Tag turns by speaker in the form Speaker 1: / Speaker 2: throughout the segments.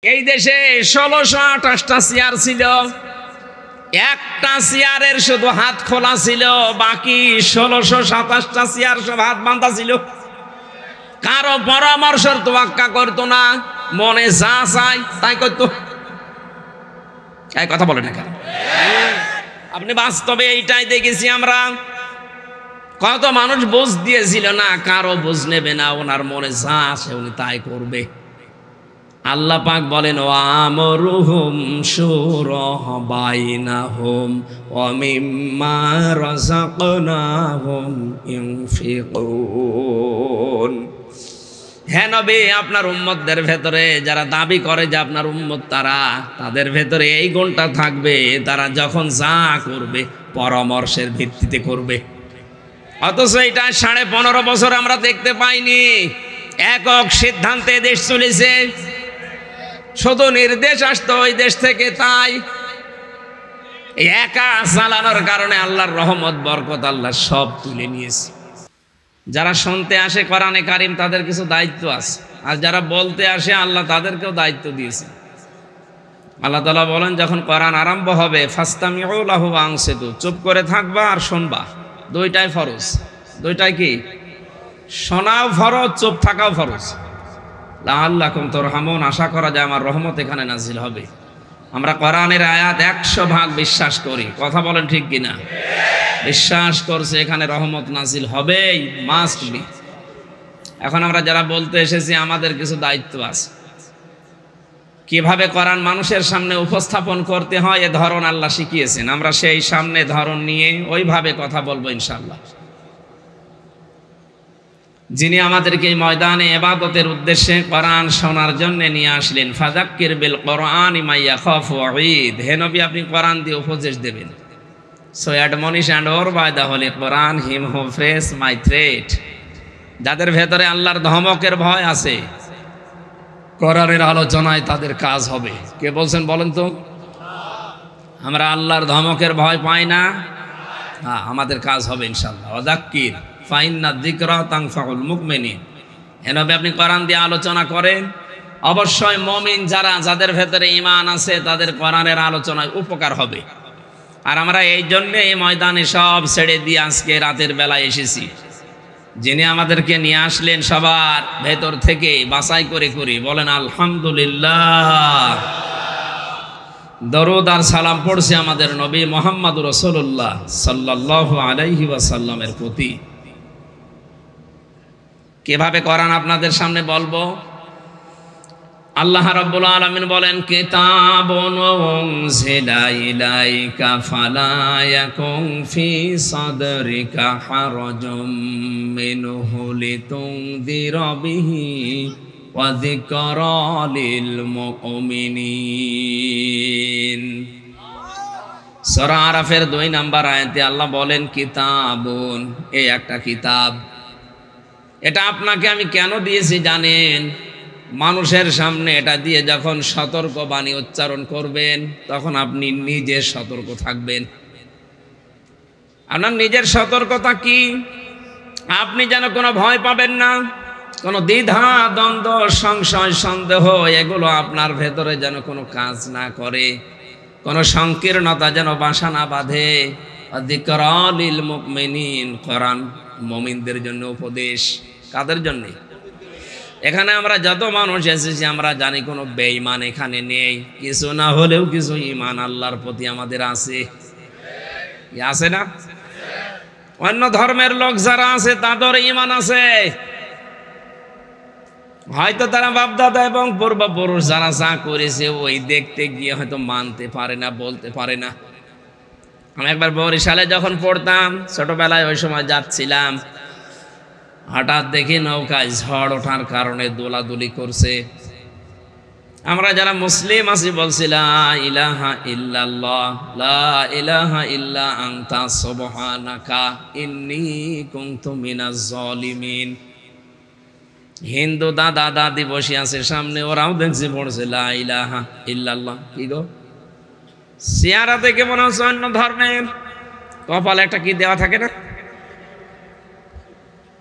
Speaker 1: এই দেশে ১৬২৮টা চেয়ার ছিল, একটা চেয়ারের শুধু হাত খোলা ছিল, বাকি ১৬২৭টা চেয়ার সব হাত বাঁধা ছিল। কারো পরামর্শের তোয়াক্কা করতো না, মনে যা চাই তাই করতো। এই কথা বলে না কেন? আপনি বাস্তবে এইটাই দেখেছি আমরা। কত মানুষ বুঝ দিয়েছিল না, কারো বুঝ নেবে না, ওনার মনে যা আসে উনি তাই করবে। আল্লাহ পাক বলেন ওয়ামরুহুম শুরা বাইনাহুম ওয়া মিম্মা রাযাকনাহুম ইউনফিকুন। হ্যাঁ নবী, আপনার উম্মতদের ভেতরে যারা দাবি করে যে আপনার উম্মত তাদের ভেতরে এই গুণটা থাকবে, তারা যখন যা করবে পরামর্শের ভিত্তিতে করবে। অথচ এটা 15.5 বছর আমরা দেখতে পাইনি। একক সিদ্ধান্তে দেশ চলেছে, শুধু নির্দেশ আসতো ওই দেশ থেকে, তাই একা চালানোর কারণে আল্লাহর রহমত বরকত আল্লাহ সব তুলে নিয়েছে। যারা শুনতে আসে কোরআনে কারিম তাদের কিছু দায়িত্ব আছে, আর যারা বলতে আসে আল্লাহ তাদেরকেও দায়িত্ব দিয়েছে। আল্লাহ তাআলা বলেন যখন কোরআন আরম্ভ হবে ফাস্তামিউ লাহু ওয়া আনসিতু, চুপ করে থাকবা আর শুনবা। দুইটাই ফরজ। দুইটাই কি? শোনাও ফরজ, চুপ থাকাও ফরজ। লাআল্লাকুম তুরহামুন, আশা করা যায় আমার রহমত এখানে নাজিল হবে। আমরা কোরআনের আয়াত 100% বিশ্বাস করি। কথা বলেন ঠিক কিনা? বিশ্বাস করছে এখানে রহমত নাজিল হবেই, মাস্ট বি। এখন আমরা যারা বলতে এসেছি আমাদের কিছু দায়িত্ব আছে। কিভাবে কোরআন মানুষের সামনে উপস্থাপন করতে হয় এ ধরন আল্লাহ শিখিয়েছেন। আমরা সেই সামনে ধরন নিয়ে ওইভাবে কথা বলবো ইনশাআল্লাহ। যিনি আমাদেরকে এই ময়দানে ইবাদতের উদ্দেশ্যে কোরআন শোনার জন্য নিয়ে আসলেন, ফাযাক্কির বিল কোরআনি মান ইয়াখাফু ওয়াঈদ। হে নবী, আপনি কোরআন দিয়ে উপদেশ দেবেন। So admonish and or by the holy Quran him who face my threat. যাদের ভেতরে আল্লাহর ধমকের ভয় আছে, কোরআনের আলোচনায় তাদের কাজ হবে। কে বলছেন বলেন তো? আমরা আল্লাহর ধমকের ভয় পাই না, হ্যাঁ, আমাদের কাজ হবে ইনশাআল্লাহ। ওয়াযাক্কির ফাইন্না যিকরা তানফাউল মুমিনিন। এভাবে আপনি কোরআন দিয়ে আলোচনা করেন, অবশ্যই মুমিন যাদের ভেতরে ঈমান আছে তাদের কোরআনের আলোচনায় উপকার হবে। আর আমরা এই জন্য এই ময়দানে সব ছেড়ে দিয়ে আজকে রাতের বেলায় এসেছি। যিনি আমাদেরকে নিয়ে আসলেন সবার ভেতর থেকে বাছাই করে করে বলেন আলহামদুলিল্লাহ। দরুদ আর সালাম পড়ছে আমাদের নবী মুহাম্মদুর রাসূলুল্লাহ সাল্লাল্লাহু আলাইহি ওয়াসাল্লামের প্রতি। কিভাবে কোরআন আপনাদের সামনে বলবো? আল্লাহ রাব্বুল আলামিন বলেন কিতাবুন উনজিলা ইলাইকা ফালা ইয়াকুন ফি সাদরিকা হারাজুম মিনহু লিতুনযিরা বিহি ওয়া যিকরা লিল মুমিনিন। সূরা আরাফের 2 নম্বর আয়াতে আল্লাহ বলেন কিতাবুন, এই একটা কিতাব। এটা আপনাকে আমি কেন দিয়েছি জানেন? মানুষের সামনে এটা দিয়ে যখন সতর্ক বাণী উচ্চারণ করবেন তখন আপনি নিজে সতর্ক থাকবেন। আপনার নিজের সতর্কতা কি? আপনি যেন কোনো ভয় পাবেন না, কোনো দ্বিধা দ্বন্দ্ব সংশয় সন্দেহ এগুলো আপনার ভেতরে যেন কোনো কাজ না করে, কোনো সংকীর্ণতা যেন বাসা না বাঁধে। যিকরা লিল মুমিনিন, কোরআন মুমিনদের জন্য উপদেশ। কাদের জন্য? এখানে আমরা যত মানুষ এসেছি আমরা জানি কোনো বেঈমান এখানে নেই। কিছু না হলেও কিছু ঈমান আল্লাহর প্রতি আমাদের আছে, আছে না? অন্য ধর্মের লোক যারা আছে তাদের ঈমান আছে। হয়তো তারা বাপদাদা এবং পূর্বপুরুষ যারা যা করেছে ওই দেখতে গিয়ে হয়তো মানতে পারে না, বলতে পারে না। আমি একবার বরিশালে যখন পড়তাম ছোটবেলায়, ওই সময় যাচ্ছিলাম, হঠাৎ দেখি নৌকায় ঝড় ওঠার কারণে দোলাদুলি করছে। আমরা যারা মুসলিম আছি বলছি লা ইলাহা ইল্লাল্লাহ, লা ইলাহা ইল্লা আনতা সুবহানাকা ইন্নী কুনতু মিনাজ জালিমিন। হিন্দু দাদা দাদি বসে আছে সামনে, ওরাও দেখছি পড়ছে লা ইলাহা ইল্লাল্লাহ। কি গো, চেহারা দেখে মনে হচ্ছে অন্য ধর্মের, কপালে একটা কি দেওয়া থাকে না?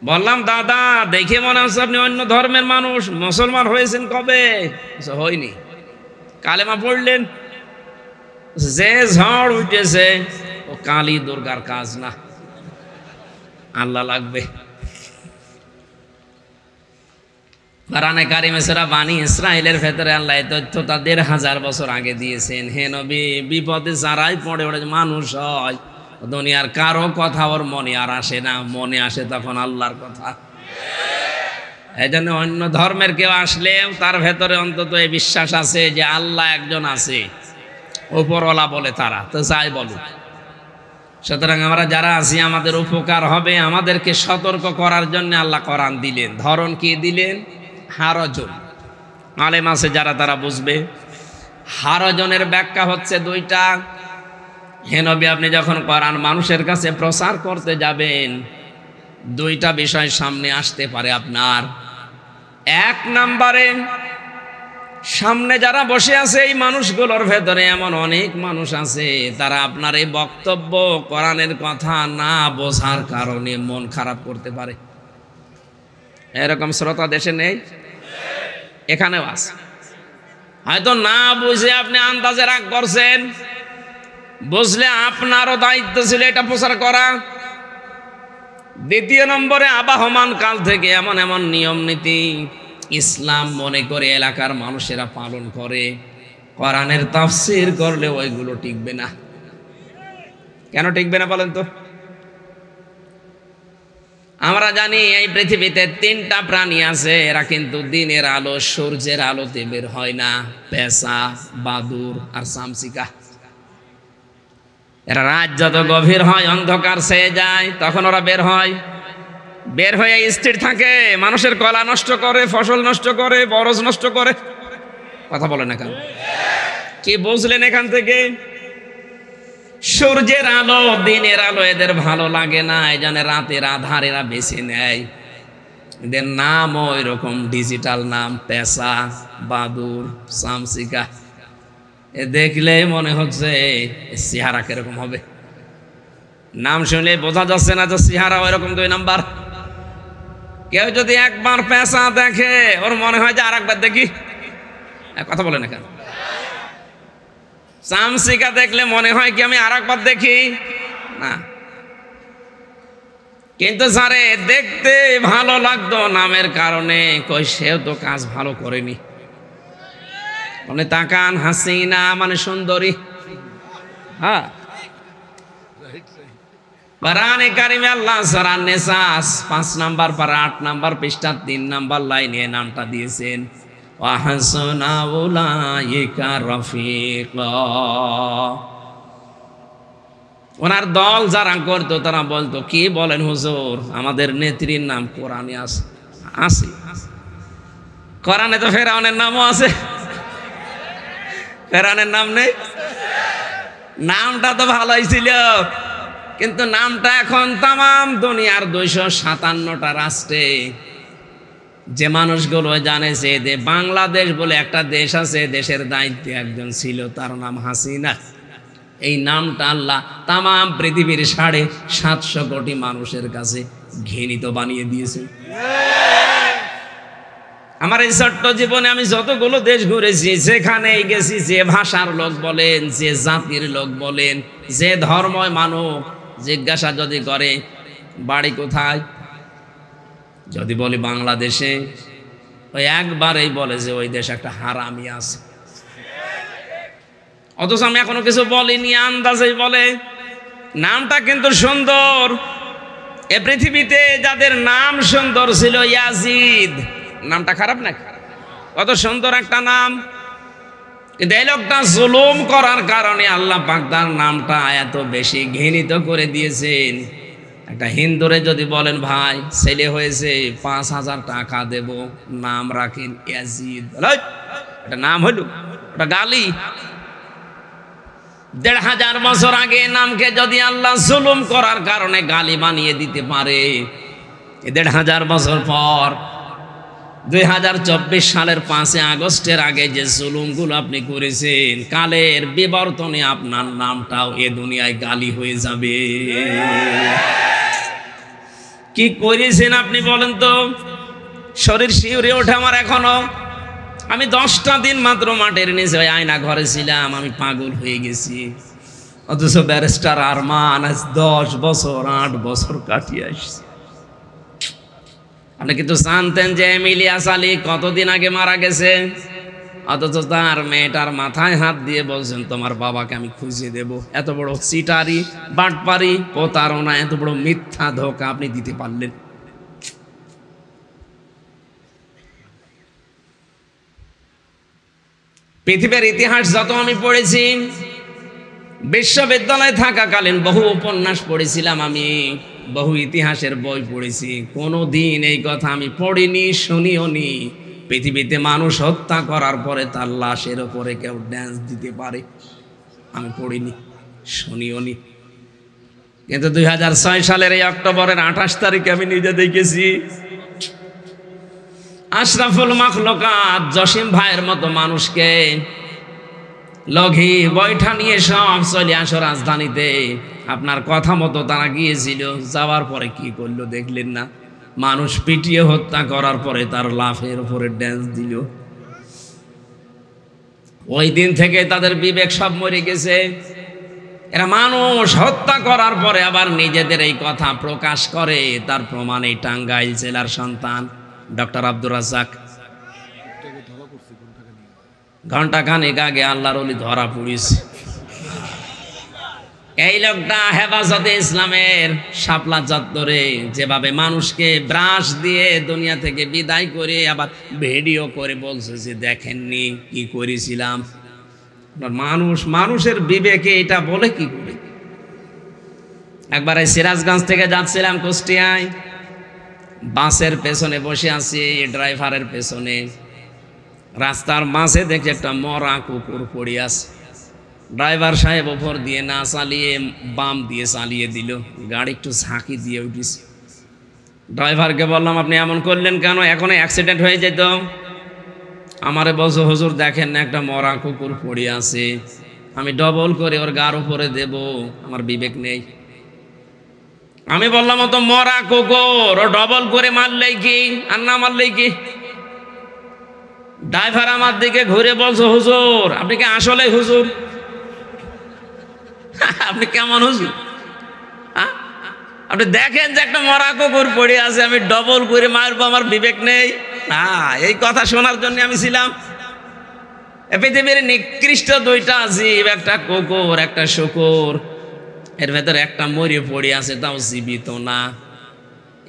Speaker 1: বললাম দাদা দেখে মনে হচ্ছে আপনি অন্য ধর্মের মানুষ, মুসলমান হয়েছেন কবে? হয়নি। কালেমা পড়লেন, যে ঝড় উঠেছে ও কালী দুর্গার কাজ না, আল্লাহ লাগবে। কোরআনে কারিমে সূরা বানি ইসরাইলের ভেতরে আল্লাহ এই তথ্যটা ১৫০০ বছর আগে দিয়েছেন। হে নবী, বিপদে যারাই পড়ে ওরা মানুষ হয়, দুনিয়ার কারো কথা ওর মনে আর আসে না, মনে আসে তখন আল্লাহর কথা। এই জন্য অন্য ধর্মের কেউ আসলেও তার ভেতরে অন্তত এই বিশ্বাস আছে যে আল্লাহ একজন আছে, উপরওয়ালা বলে তারা, তো যাই বলুক। সুতরাং আমরা যারা আছি আমাদের উপকার হবে, আমাদেরকে সতর্ক করার জন্য আল্লাহ কোরআন দিলেন। ধরন কি দিলেন? হারজন। আলেম আছে যারা তারা বুঝবে। হারজনের ব্যাখ্যা হচ্ছে দুইটা। হে নবী, আপনি যখন কোরআন মানুষের কাছে প্রচার করতে যাবেন, দুইটা বিষয় সামনে আসতে পারে আপনার। এক নম্বরে, সামনে যারা বসে আছে এই মানুষগুলোর ভেতরে এমন অনেক মানুষ আছে তারা আপনার এই বক্তব্য কোরআনের কথা না বোঝার কারণে মন খারাপ করতে পারে। এরকম শ্রোতা দেশে নেই? এখানেও আছে। হয়তো না বুঝে আপনি আন্দাজে রাগ করছেন, বুঝলে আপনারও দায়িত্ব ছিল এটা প্রচার করা। দ্বিতীয় নম্বরে, আবাহমান কাল থেকে এমন এমন নিয়ম নীতি ইসলাম মনে করে এলাকার মানুষেরা পালন করে, কোরআনের তাফসীর করলে ওইগুলো টিকবে না। কেন টিকবে না বলেন তো? আমরা জানি এই পৃথিবীতে ৩টা প্রাণী আছে, এরা কিন্তু দিনের আলো সূর্যের আলোতে বের হয় না। পেঁচা, বাদুর আর চামচিকা। এরা রাত যত গভীর হয়, অন্ধকার ছেয়ে যায়, তখন ওরা বের হয়। বের হয়ে স্থির থাকে, মানুষের কলা নষ্ট করে, ফসল নষ্ট করে, বরজ নষ্ট করে। কথা বলে না কেন? কি বুঝলেন এখান থেকে? সূর্যের আলো, দিনের আলো এদের ভালো লাগে না, এই জন্য রাতের আধার এরা বেছে নেয়। এদের নাম ওই রকম ডিজিটাল নাম, পেঁচা, বাদুর, চামচিকা। এ দেখলে মনে হচ্ছে চেহারা কিরকম হবে। নাম শুনলে বোঝা যাচ্ছে না যে চেহারা ওই রকম 2 নাম্বার। কেউ যদি একবার পেঁচা দেখে ওর মনে হয় যে আর একবার দেখি। কথা বলে না কেন? চামচিকা দেখলে মনে হয় কি আমি আর একবার দেখি না। কিন্তু যারে দেখতে ভালো লাগতো নামের কারণে, কই সেও তো কাজ ভালো করেনি। মানে তাকান, হাসিনা মানে সুন্দরী। হ্যাঁ, কোরআনে কারিমে আল্লাহ সূরা নিসা 5 নাম্বার পারা 8 নাম্বার পৃষ্ঠা 3 নাম্বার লাইনে নামটা দিয়েছেন, ওয়া হাসনা উলাইকা রাফিকা। ওনার দল যারা করতো তারা বলতো, কি বলেন হুজুর, আমাদের নেত্রীর নাম কোরআনে আছে। আছে কোরআনে তো ফেরাউনের নামও আছে। ফেরাউনের নাম নেই? নামটা তো ভালোই ছিল, কিন্তু নামটা এখন তামাম দুনিয়ার 257টা রাষ্ট্রে যে মানুষগুলো জানে যে বাংলাদেশ বলে একটা দেশ আছে, দেশের দায়িত্বে একজন ছিল, তার নাম হাসিনা। এই নামটা আল্লাহ তামাম পৃথিবীর 750 কোটি মানুষের কাছে ঘৃণিত বানিয়ে দিয়েছে। আমার এই ছোট্ট জীবনে আমি যতগুলো দেশ ঘুরেছি, যেখানেই গেছি, যে ভাষার লোক বলেন, যে জাতির লোক বলেন, যে ধর্ময় মানুষ জিজ্ঞাসা যদি করে বাড়ি কোথায়, যদি বলি বাংলাদেশে, ওই একবারেই বলে যে ওই দেশে একটা হারামি আছে। অথচ আমি এখনো কিছু বলিনি, আন্দাজেই বলে। নামটা কিন্তু সুন্দর। এ পৃথিবীতে যাদের নাম সুন্দর ছিল, ইয়াজিদ নামটা খারাপ না? কত সুন্দর একটা নাম, কিন্তু এই লোকটা জুলুম করার কারণে আল্লাহ পাক তার নামটা এত বেশি ঘৃণিত করে দিয়েছেন। একটা হিন্দুরে যদি বলেন ভাই ছেলে হয়েছে 5000 টাকা দেব, নাম রাখেন ইয়াজিদ, এটা নাম হইল? ওটা গালি। 1500 বছর আগে নামকে যদি আল্লাহ জুলুম করার কারণে গালি বানিয়ে দিতে পারে, 1500 বছর পর 2024 সালের 5 আগস্টের আগে যে জুলুমগুলো আপনি করেছেন, কালের বিবর্তনে আপনার নামটাও এ দুনিয়ায় গালি হয়ে যাবে। কি করেছেন আপনি বলেন তো? শরীর শিউরে ওঠে আমার এখনো। আমি 10টা দিন মাত্র মাঠের নিচে ওই আয়না ঘরে ছিলাম, আমি পাগল হয়ে গেছি। অথচ ব্যারিস্টার আরমান আজ 10 বছর 8 বছর কাটিয়ে আসছে। আপনি কিন্তু জানতেন যে এমিলিয়াস আলী কতদিন আগে মারা গেছে? অথচ তার মেয়েটার মাথায় হাত দিয়ে বলছেন তোমার বাবাকে আমি খুঁজে দেব। এত বড় চিটারি, বাটপারি, প্রতারণা, এত বড় মিথ্যা ধোঁকা আপনি দিতে পারলেন? পৃথিবীর ইতিহাস যত আমি পড়েছি, বিশ্ববিদ্যালয়ে থাকাকালীন বহু উপন্যাস পড়েছিলাম, আমি বহু ইতিহাসের বই পড়েছি, কোনোদিন এই কথা আমি পড়িনি, শুনিও নি পৃথিবীতে মানুষ হত্যা করার পরে তার লাশের ওপরে কেউ ড্যান্স দিতে পারে। আমি পড়িনি, শুনিও নি। কিন্তু 2006 সালের এই অক্টোবরের 28 তারিখে আমি নিজে দেখেছি আশরাফুল মাখলুকাত জসিম ভাইয়ের মতো মানুষকে লগি বৈঠা নিয়ে সব চলে আসো রাজধানীতে। আপনার কথা মতো তারা গিয়েছিল, যাওয়ার পরে কি করলো দেখলেন না? মানুষ পিটিয়ে হত্যা করার পরে তার লাফের উপরে ড্যান্স দিল। ওই দিন থেকে তাদের বিবেক সব মরে গেছে। এরা মানুষ হত্যা করার পরে আবার নিজেদের এই কথা প্রকাশ করে। তার প্রমাণ এই টাঙ্গাইল জেলার সন্তান ডক্টর আব্দুর রাজ্জাক। ঘন্টাখানেক আগে আল্লাহর ওলি ধরা পড়িছে। এই লোকটা হেফাজতে ইসলামের শাপলা চত্বরে যেভাবে মানুষকে ব্রাশ দিয়ে দুনিয়া থেকে বিদায় করে আবার ভিডিও করে বলছে যে দেখেননি কি করেছিলাম। মানুষের বিবেকে এটা বলে কি করে? একবার এই সিরাজগঞ্জ থেকে যাচ্ছিলাম কুষ্টিয়ায়, বাসের পেছনে বসে আছি, ড্রাইভারের পেছনে। রাস্তার মাঝে দেখে একটা মরা কুকুর পড়ে আছে। ড্রাইভার সাহেব ওপর দিয়ে না চালিয়ে বাম দিয়ে চালিয়ে দিল, গাড়ি একটু ঝাঁকি দিয়ে উঠিস। ড্রাইভারকে বললাম আপনি এমন করলেন কেন? এখন অ্যাক্সিডেন্ট হয়ে যেত। আমারে বলছো হুজুর দেখেন না একটা মরা কুকুর পড়ে আছে, আমি ডবল করে ওর গার উপরে দেব, আমার বিবেক নেই। আমি বললাম ও তো মরা কুকুর, ও ডবল করে মারলেই কি আর না মারলেই কি? ড্রাইভার আমার দিকে ঘুরে বলছো হুজুর আপনি কি আসলে হুজুর? আপনি কেমন হুজুর? আপনি দেখেন যে একটা মরা কুকুর পড়ে আছে, আমি ডবল করে মারবো, আমার বিবেক নেই? না, এই কথা শোনার জন্য আমি ছিলাম। পৃথিবীর নিকৃষ্ট দুইটা জীব, একটা কুকুর একটা শুকুর, এর ভেতরে একটা মরে পড়ে আছে, তাও জীবিত না।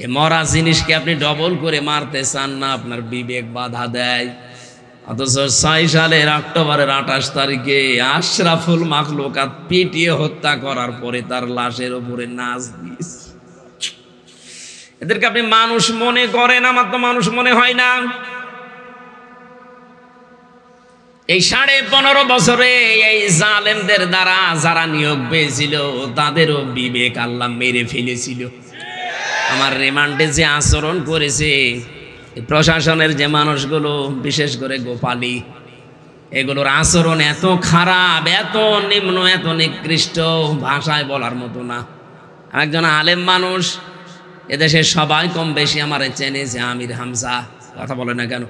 Speaker 1: এ মরা জিনিসকে আপনি ডবল করে মারতে চান না, আপনার বিবেক বাধা দেয়। অথচ 6 সালের অক্টোবরের 28 তারিখে আশরাফুল মাখলুকাত পিটিয়ে হত্যা করার পরে তার লাশের উপরে নাচ দিয়েছে। এদেরকে আপনি মানুষ মনে করেন, আমার তো মানুষ মনে হয় না। এই 15.5 বছরে এই জালেমদের দ্বারা যারা নিয়োগ পেয়েছিল তাদেরও বিবেক আল্লাহ মেরে ফেলেছিল। আমার রিমান্ডে যে আচরণ করেছে প্রশাসনের যে মানুষগুলো, বিশেষ করে গোপালী, এগুলোর আচরণ এত খারাপ, এত নিম্ন, এত নিকৃষ্ট, ভাষায় বলার মতো না। একজন আলেম মানুষ, এদেশের সবাই কম বেশি আমার চেনে যে আমির হামজা, কথা বলে না কেন?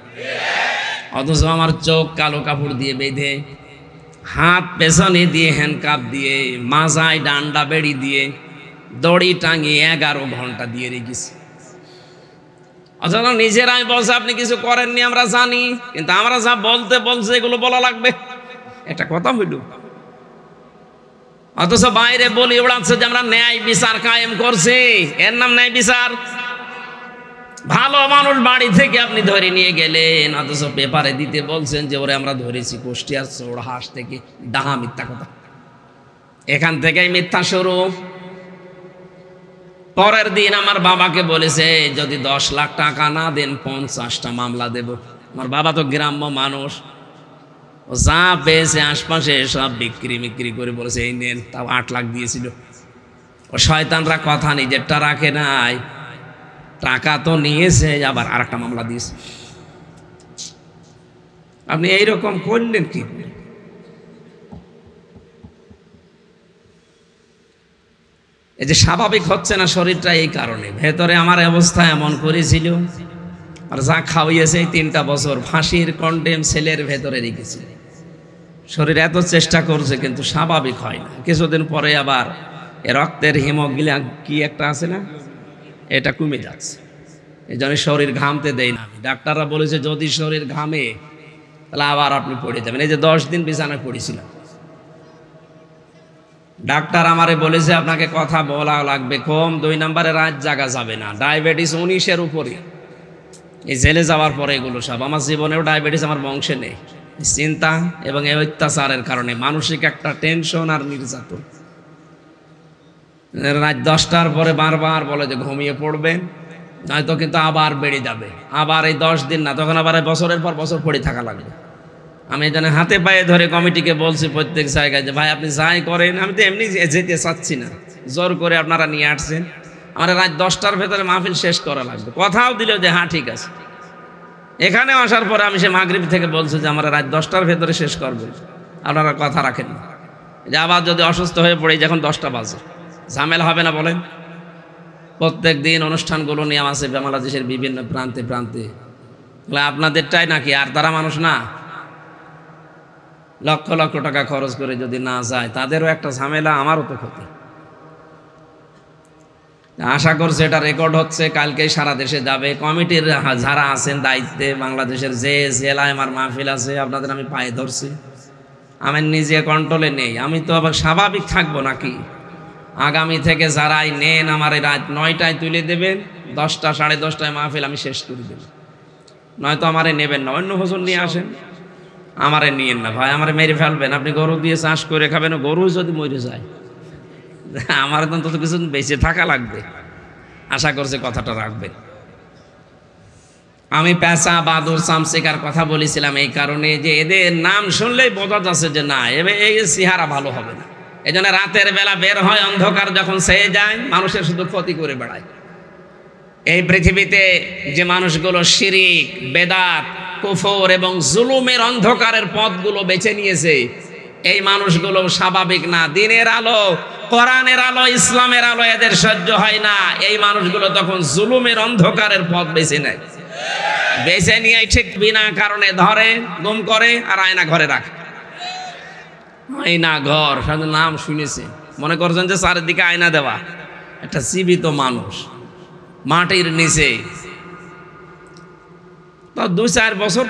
Speaker 1: অথচ আমার চোখ কালো কাপড় দিয়ে বেঁধে, হাত পেছনে দিয়ে হ্যান্ডকাপ দিয়ে, মাজায় ডান্ডা বেড়ি দিয়ে, দড়ি টাঙিয়ে 11 ঘন্টা দিয়ে রেখেছি। অথচ নিজেরাই বলছে আপনি কিছু করেননি, আমরা জানি, কিন্তু আমরা যা বলতে বলছে এগুলো বলা লাগবে, একটা কথা হইল। অথচ বাইরে বলি ওড়াচ্ছে যে আমরা ন্যায় বিচার কায়েম করছি। এর নাম ন্যায় বিচার? ভালো মানুষ বাড়ি থেকে আপনি ধরে নিয়ে গেলেন, অথচ পেপারে দিতে বলছেন যে ওরে আমরা ধরেছি কুষ্টিয়ার চৌড়হাট থেকে। ডাহা মিথ্যা কথা, এখান থেকেই মিথ্যা শুরু। পরের দিন আমার বাবাকে বলেছে যদি 10 লাখ টাকা না দেন 50টা মামলা দেব। আমার বাবা তো গ্রাম্য মানুষ, ও যা পেয়েছে আশপাশে সব বিক্রি করে বলেছে এই নেন, তাও 8 লাখ দিয়েছিল। ও শয়তানরা কথা নিজেরটা রাখে নাই, টাকা তো নিয়েছে, আবার আরেকটা মামলা দিয়েছে। আপনি এইরকম করলেন কি? এই যে স্বাভাবিক হচ্ছে না শরীরটা, এই কারণে। ভেতরে আমার অবস্থা এমন করেছিল, আর যা খাওয়িয়েছে এই 3টা বছর ফাঁসির কন্ডেম সেলের ভেতরে রেখেছে। শরীর এত চেষ্টা করছে কিন্তু স্বাভাবিক হয় না। কিছুদিন পরে আবার রক্তের হিমোগ্লোবিন কি একটা আছে না, এটা কমে যাচ্ছে। এই জন্য শরীর ঘামতে দেয় না। ডাক্তাররা বলেছে যদি শরীর ঘামে তাহলে আবার আপনি পড়ে যাবেন। এই যে 10 দিন বিছানায় পড়েছিলাম, ডাক্তার আমারে বলেছে আপনাকে কথা বলা লাগবে কম, 2 নম্বরে রাত জাগা যাবে না, ডায়াবেটিস 19-এর উপরে। এই জেলে যাওয়ার পরে এগুলো সব, আমার জীবনেও ডায়াবেটিস আমার বংশে নেই। চিন্তা এবং এই অত্যাচারের কারণে মানসিক একটা টেনশন আর নির্যাতন। রাত 10টার পরে বারবার বলে যে ঘুমিয়ে পড়বেন, নয়তো কিন্তু আবার বেড়ে যাবে। আবার এই 10 দিন না, তখন আবার বছরের পর বছর পড়ে থাকা লাগবে। আমি এখানে হাতে পায়ে ধরে কমিটিকে বলছি প্রত্যেক জায়গায় যে ভাই আপনি যাই করেন, আমি তো এমনি যেতে চাচ্ছি না, জোর করে আপনারা নিয়ে আসছেন, আমার রাত 10টার ভেতরে মাহফিল শেষ করা লাগবে। কথাও দিল যে হ্যাঁ ঠিক আছে। এখানে আসার পরে আমি সে মাগরিব থেকে বলছি যে আমরা রাত 10টার ভেতরে শেষ করবো, আপনারা কথা রাখেন না। যে আবার যদি অসুস্থ হয়ে পড়ে যখন 10টা বাজে, ঝামেলা হবে না বলেন? প্রত্যেক দিন অনুষ্ঠানগুলো নিয়ে আছে বাংলাদেশের বিভিন্ন প্রান্তে প্রান্তে। আপনাদেরটাই নাকি আর তারা মানুষ না? লক্ষ লক্ষ টাকা খরচ করে যদি না যায় তাদেরও একটা ঝামেলা, আমারও তো ক্ষতি। আশা করছি এটা রেকর্ড হচ্ছে, কালকেই সারা দেশে যাবে। কমিটির যারা আছেন দায়িত্বে, বাংলাদেশের যে জেলায় আমার মাহফিল আছে, আপনাদের আমি পায়ে ধরছি। আমি নিজে কন্ট্রোলে নেই, আমি তো আবার স্বাভাবিক থাকবো নাকি? আগামী থেকে যারাই নেন আমার রাত 9টায় তুলে দেবেন, 10টা 10:30টায় মাহফিল আমি শেষ করে দেব। নয়তো আমারে নেবেন না, অন্য হুজুর নিয়ে আসেন, আমারে নিয়েন না ভাই, আমারে মেরে ফেলবেন। আপনি গরু দিয়ে চাষ করে খাবেন, গরু যদি মরে যায় আমার তো কিছু বেঁচে থাকা লাগবে। আশা করছে কথাটা রাখবেন। আমি পেঁচা বাদুর চামচিকার কথা বলেছিলাম এই কারণে যে এদের নাম শুনলেই বোঝা যাচ্ছে যে না এই চেহারা ভালো হবে না। এই জন্য রাতের বেলা বের হয়, অন্ধকার যখন ছেয়ে যায় মানুষের শুধু ক্ষতি করে বেড়ায়। এই পৃথিবীতে যে মানুষগুলো শিরিক, বেদাত, কুফর এবং জুলুমের অন্ধকারের পথগুলো বেছে নিয়েছে, এই মানুষগুলো স্বাভাবিক না। দিনের আলো, কোরআনের আলো, ইসলামের আলো এদের সহ্য হয় না। এই মানুষগুলো তখন জুলুমের অন্ধকারের পথ বেছে নেয়। বেছে নিয়ে ঠিক বিনা কারণে ধরে, গুম করে আর আয়না ঘরে রাখে। আয়না ঘর নাম শুনেছে, মনে করছেন যে চারিদিকে আয়না দেওয়া। একটা জীবিত মানুষ মাটির নিচে, 2-4 বছর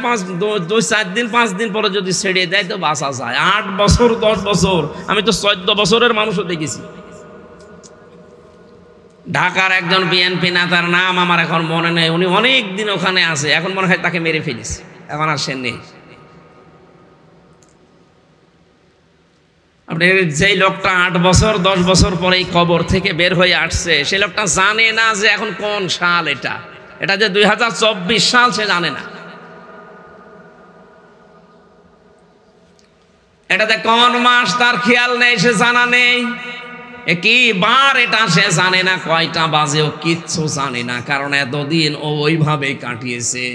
Speaker 1: 2-4 দিন 5 দিন পরে যদি ছেড়ে দেয় তো বাঁচা যায়। 8 বছর 10 বছর, আমি তো 14 বছরের মানুষও দেখেছি। ঢাকার একজন বিএনপি নেতার নাম আমার এখন মনে নেই, উনি অনেক দিন ওখানে আছে, এখন মনে হয় তাকে মেরে ফেলেছে, এখন আর সে নেই। আপনি যেই লোকটা 8 বছর 10 বছর পরে এই কবর থেকে বের হয়ে আসছে, সেই লোকটা জানে না যে এখন কোন সাল, এটা যে 2024 সাল সে জানে না। এটাতে কোন মাস তার খেয়াল নেই, সে জানা নেই। কি বার এটা সে জানে না, কয়টা বাজে ও কিচ্ছু জানে না। কারণ এতদিন ও ওইভাবেই কাটিয়েছে।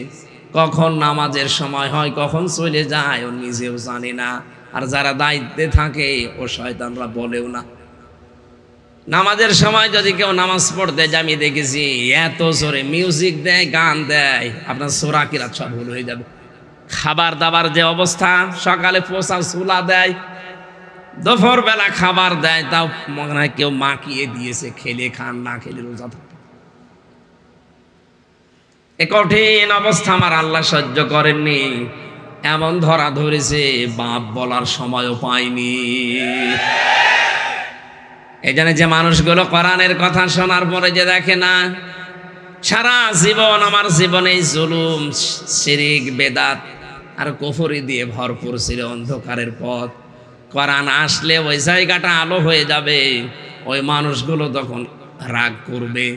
Speaker 1: কখন নামাজের সময় হয়, কখন চলে যায় ও নিজেও জানে না। আর যারা দায়িত্বে থাকে ও শয়তানরা বলেও না। নামাজের সময় যদি কেউ নামাজ পড়তে যায়, আমি দেখেছি এত জোরে মিউজিক দেয়, গান দেয়, আপনার সূরা কিরাত সব ভুল হয়ে যাবে। খাবার দাবার যে অবস্থা, সকালে পোষা চুলা দেয়, দুপুর বেলা খাবার দেয়, তাও মনে হয় কেউ মাখিয়ে দিয়েছে, খেলে খান, না খেলে রোজা থাকে। এ কঠিন অবস্থা আমার আল্লাহ সহ্য করেননি, এমন ধরা ধরেছে বাপ বলার সময়ও পাইনি। এই জন্য যে মানুষগুলো কোরআনের কথা শোনার পরে যে দেখে না, সারা জীবন আমার জীবনে জুলুম, শিরিক, বেদাত আর কুফরি দিয়ে ভরপুর ছিল, অন্ধকারের পথ। কোরআন আসলে ওই জায়গাটা আলো হয়ে যাবে, ওই মানুষগুলো তখন রাগ করবে।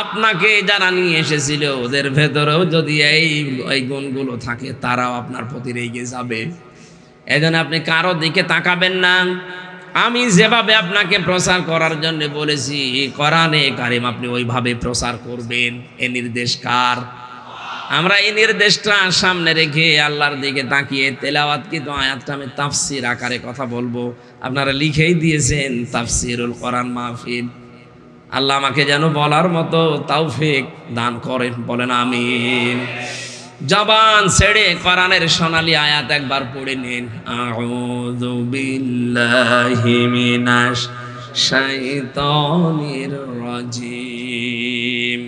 Speaker 1: আপনাকে যারা নিয়ে এসেছিল ওদের ভেতরেও যদি এই গুণগুলো থাকে, তারাও আপনার প্রতি রেগে যাবে। এই জন্য আপনি কারো দিকে তাকাবেন না। আমি যেভাবে আপনাকে প্রচার করার জন্য বলেছি কোরআনে কারিম, আপনি ওইভাবে প্রচার করবেন। এ নির্দেশ কার? আমরা এই নির্দেশটা সামনে রেখে আল্লাহর দিকে তাকিয়ে তেলাওয়াত কিন্তু আয়াতটা আমি তাফসির আকারে কথা বলবো। আপনারা লিখেই দিয়েছেন তাফসিরুল কোরআন মাহফিল। আল্লাহ আমাকে যেন বলার মতো তৌফিক দান করেন, বলেন আমিন। জবান ছেড়ে কোরআনের সোনালী আয়াত একবার পড়ে নিন। আউযু বিল্লাহি মিনাশ শাইতানির রাজিম,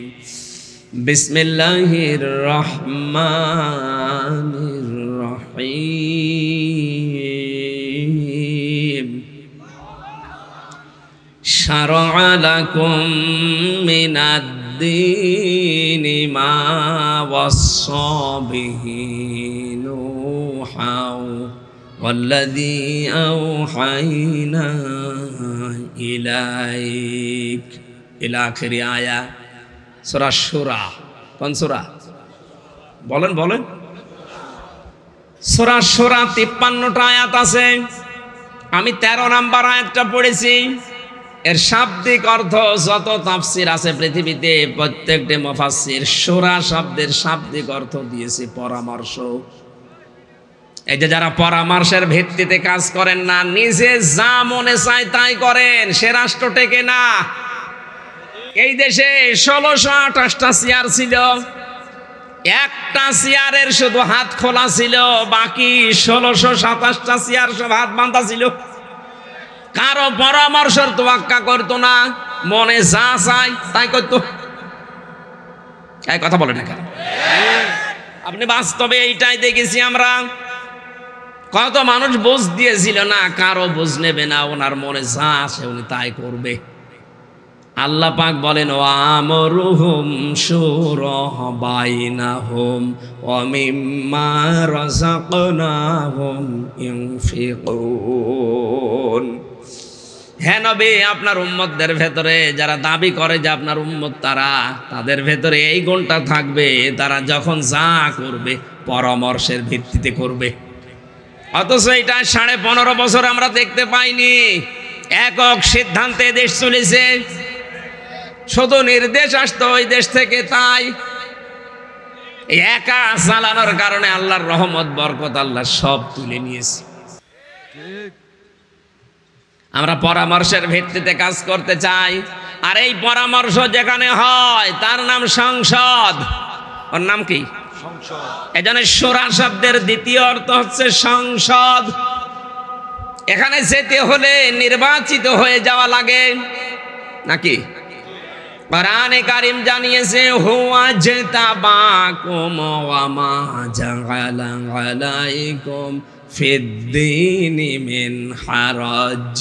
Speaker 1: বিসমিল্লাহির রহমানির রহিম। শারআ লাকুম মিনাদ-দীনি মা ওয়াসসা বিহি নূহাও ওয়াল্লাযী আওহাইনা ইলাইক ইলা আখিরি আয়া। সূরা শুরা। কোন সূরা? বলেন বলেন। সূরা শুরা 53টা আয়াত আছে। আমি 13 নাম্বার আয়াতটা পড়েছি। এর শাব্দিক অর্থ যত তাফসীর আছে পৃথিবীতে, প্রত্যেকটি মুফাসসির শুরা শব্দের শাব্দিক অর্থ দিয়েছে পরামর্শ। এই যে যারা পরামর্শের ভিত্তিতে কাজ করেন না, নিজে যা মনে চায় তাই করেন, সে রাষ্ট্র টেকে না। এই দেশে 1628টা চেয়ার ছিল, একটা চেয়ারের শুধু হাত খোলা ছিল, বাকি 1627টা চেয়ার সব হাত বাঁধা ছিল। কারো পরামর্শের তোয়াক্কা করতো না, মনে যা চায় তাই করতো। এই কথা বলে না কেন? আপনি বাস্তবে এইটাই দেখেছি আমরা। কত মানুষ বুঝ দিয়েছিল না, কারো বুঝ নেবে না, ওনার মনে যা আছে উনি তাই করবে। আল্লাহ পাক বলেন ওয়া আমরুহুম শুরা বাইনাহুম ওয়া মিম্মা রাযাকনাহুম ইউনফিকুন। হ্যাঁ নবী, আপনার উম্মতদের ভেতরে যারা দাবি করে যে আপনার উম্মত তারা, তাদের ভেতরে এই গুণটা থাকবে, তারা যখন যা করবে পরামর্শের ভিত্তিতে করবে। অথচ এটা 15.5 বছর আমরা দেখতে পাইনি। একক সিদ্ধান্তে দেশ চলেছে, শুধু নির্দেশ আসতো ওই দেশ থেকে, তাই এই একা চালানোর কারণে আল্লাহর রহমত বরকত আল্লাহ সব তুলে নিয়েছে। আমরা পরামর্শের ভিত্তিতে কাজ করতে চাই, আর এই পরামর্শ যেখানে হয় তার নাম সংসদ। ওর নাম কি? সংসদ। এজন্য শুরা শব্দের দ্বিতীয় অর্থ হচ্ছে সংসদ। এখানে যেতে হলে নির্বাচিত হয়ে যাওয়া লাগে নাকি? কোরআনে কারীম জানিয়েছে হুয়া জাতাবাকুম ওয়া মা জাআলা আলাইকুম ফিদ্দীনি মিন হারাজ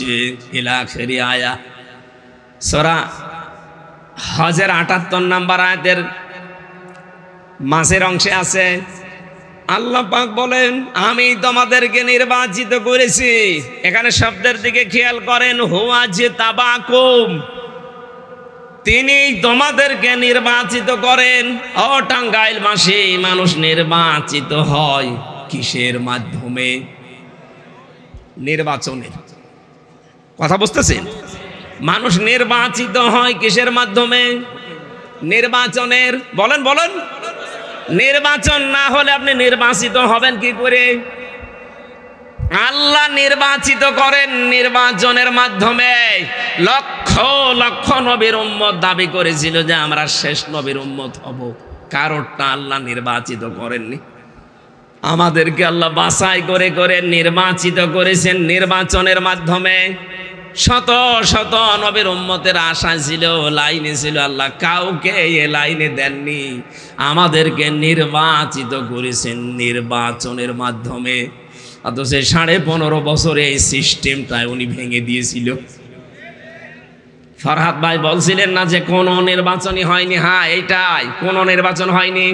Speaker 1: ইলা আখিরি আয়া। সূরা হজের 78 নাম্বার আয়াতের মাঝের অংশে আছে আল্লাহ পাক বলেন আমি তোমাদেরকে নির্বাচিত করেছি। এখানে শব্দের দিকে খেয়াল করেন, হুয়া জাতাবাকুম, তিনি তোমাদেরকে নির্বাচিত করেন। ও টাঙ্গাইলবাসী, মানুষ নির্বাচিত হয় কিসের মাধ্যমে? নির্বাচনের কথা বুঝতেছেন? মানুষ নির্বাচিত হয় কিসের মাধ্যমে? নির্বাচনের। বলেন বলেন। নির্বাচন না হলে আপনি নির্বাচিত হবেন কি করে? আল্লাহ নির্বাচিত করেন নির্বাচনের মাধ্যমে। লক্ষ লক্ষ নবীর উম্মত দাবি করেছিল যে আমরা শেষ নবীর উম্মত হব, কারোরটা আল্লাহ নির্বাচিত করেননি। আমাদেরকে আল্লাহ বাছাই করে করে নির্বাচিত করেছেন নির্বাচনের মাধ্যমে। শত শত নবীর উম্মতের আশা ছিল, লাইনে ছিল, আল্লাহ কাউকে এ লাইনে দেননি। আমাদেরকে নির্বাচিত করেছেন নির্বাচনের মাধ্যমে। অথচ 15.5 বছরে এই সিস্টেমটাই উনি ভেঙে দিয়েছিল। ফরহাদ ভাই বলছিলেন না যে কোনো নির্বাচনই হয়নি। হ্যাঁ, এইটাই, কোনো নির্বাচন হয়নি,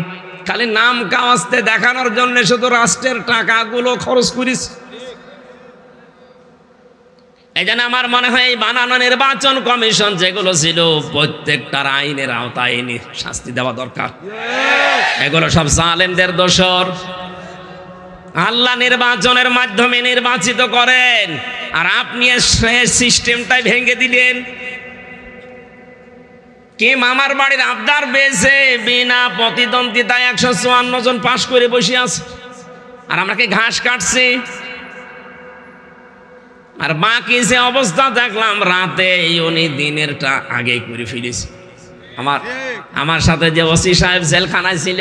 Speaker 1: খালি নাম কাওয়াজতে দেখানোর জন্য শুধু রাষ্ট্রের টাকাগুলো খরচ করিস। এই জন্য আমার মনে হয় এই বানানো নির্বাচন কমিশন যেগুলো ছিল প্রত্যেকটার আইনের আওতায় এনে শাস্তি দেওয়া দরকার। এগুলো সব জালেমদের দোসর। আল্লাহ নির্বাচনের মাধ্যমে নির্বাচিত করেন, আর আপনি সিস্টেমটাই ভেঙে দিলেন। কে মামার বাড়ির আবদার পেয়েছে, বিনা প্রতিদ্বন্দ্বিতায় 154 জন পাশ করে বসে আছে, আর আমরা কি ঘাস কাটছি? আর বাকি যে অবস্থা দেখলাম রাতে উনি দিনেরটা আগে করে ফেলেছি। আমার সাথে যে ওসি সাহেব জেলখানায় ছিল,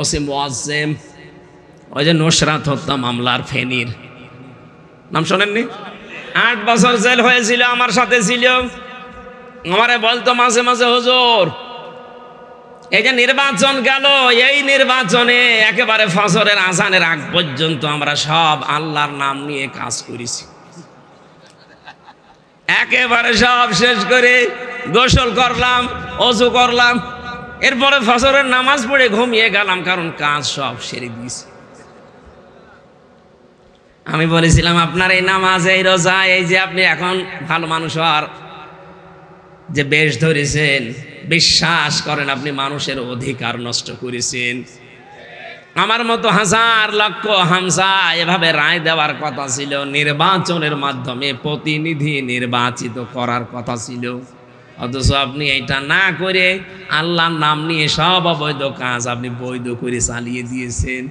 Speaker 1: ওসি মুয়াজ্জেম, ওই যে নুসরাত হত্যা মামলার ফেনীর, নাম শোনেননি? 8 বছর জেল হয়েছিল, আমার সাথে ছিল। আমারে বলতো মাঝে মাঝে, হুজুর এই যে নির্বাচন গেল, এই নির্বাচনে একেবারে ফজরের আজানের আগ পর্যন্ত আমরা সব আল্লাহর নাম নিয়ে কাজ করেছি, একেবারে সব শেষ করে গোসল করলাম, ওযু করলাম, এরপরে ফজরের নামাজ পড়ে ঘুমিয়ে গেলাম, কারণ কাজ সব সেরে দিয়েছি। আমি বলেছিলাম আপনার এই নামাজ, এই রোজা, এই যে আপনি এখন ভালো মানুষ হওয়ার যে বেশ ধরেছেন, বিশ্বাস করেন আপনি মানুষের অধিকার নষ্ট করেছেন। আমার মতো হাজার লক্ষ হামজা এভাবে রায় দেওয়ার কথা ছিল, নির্বাচনের মাধ্যমে প্রতিনিধি নির্বাচিত করার কথা ছিল, অথচ আপনি এটা না করে আল্লাহর নাম নিয়ে সব অবৈধ কাজ আপনি বৈধ করে চালিয়ে দিয়েছেন।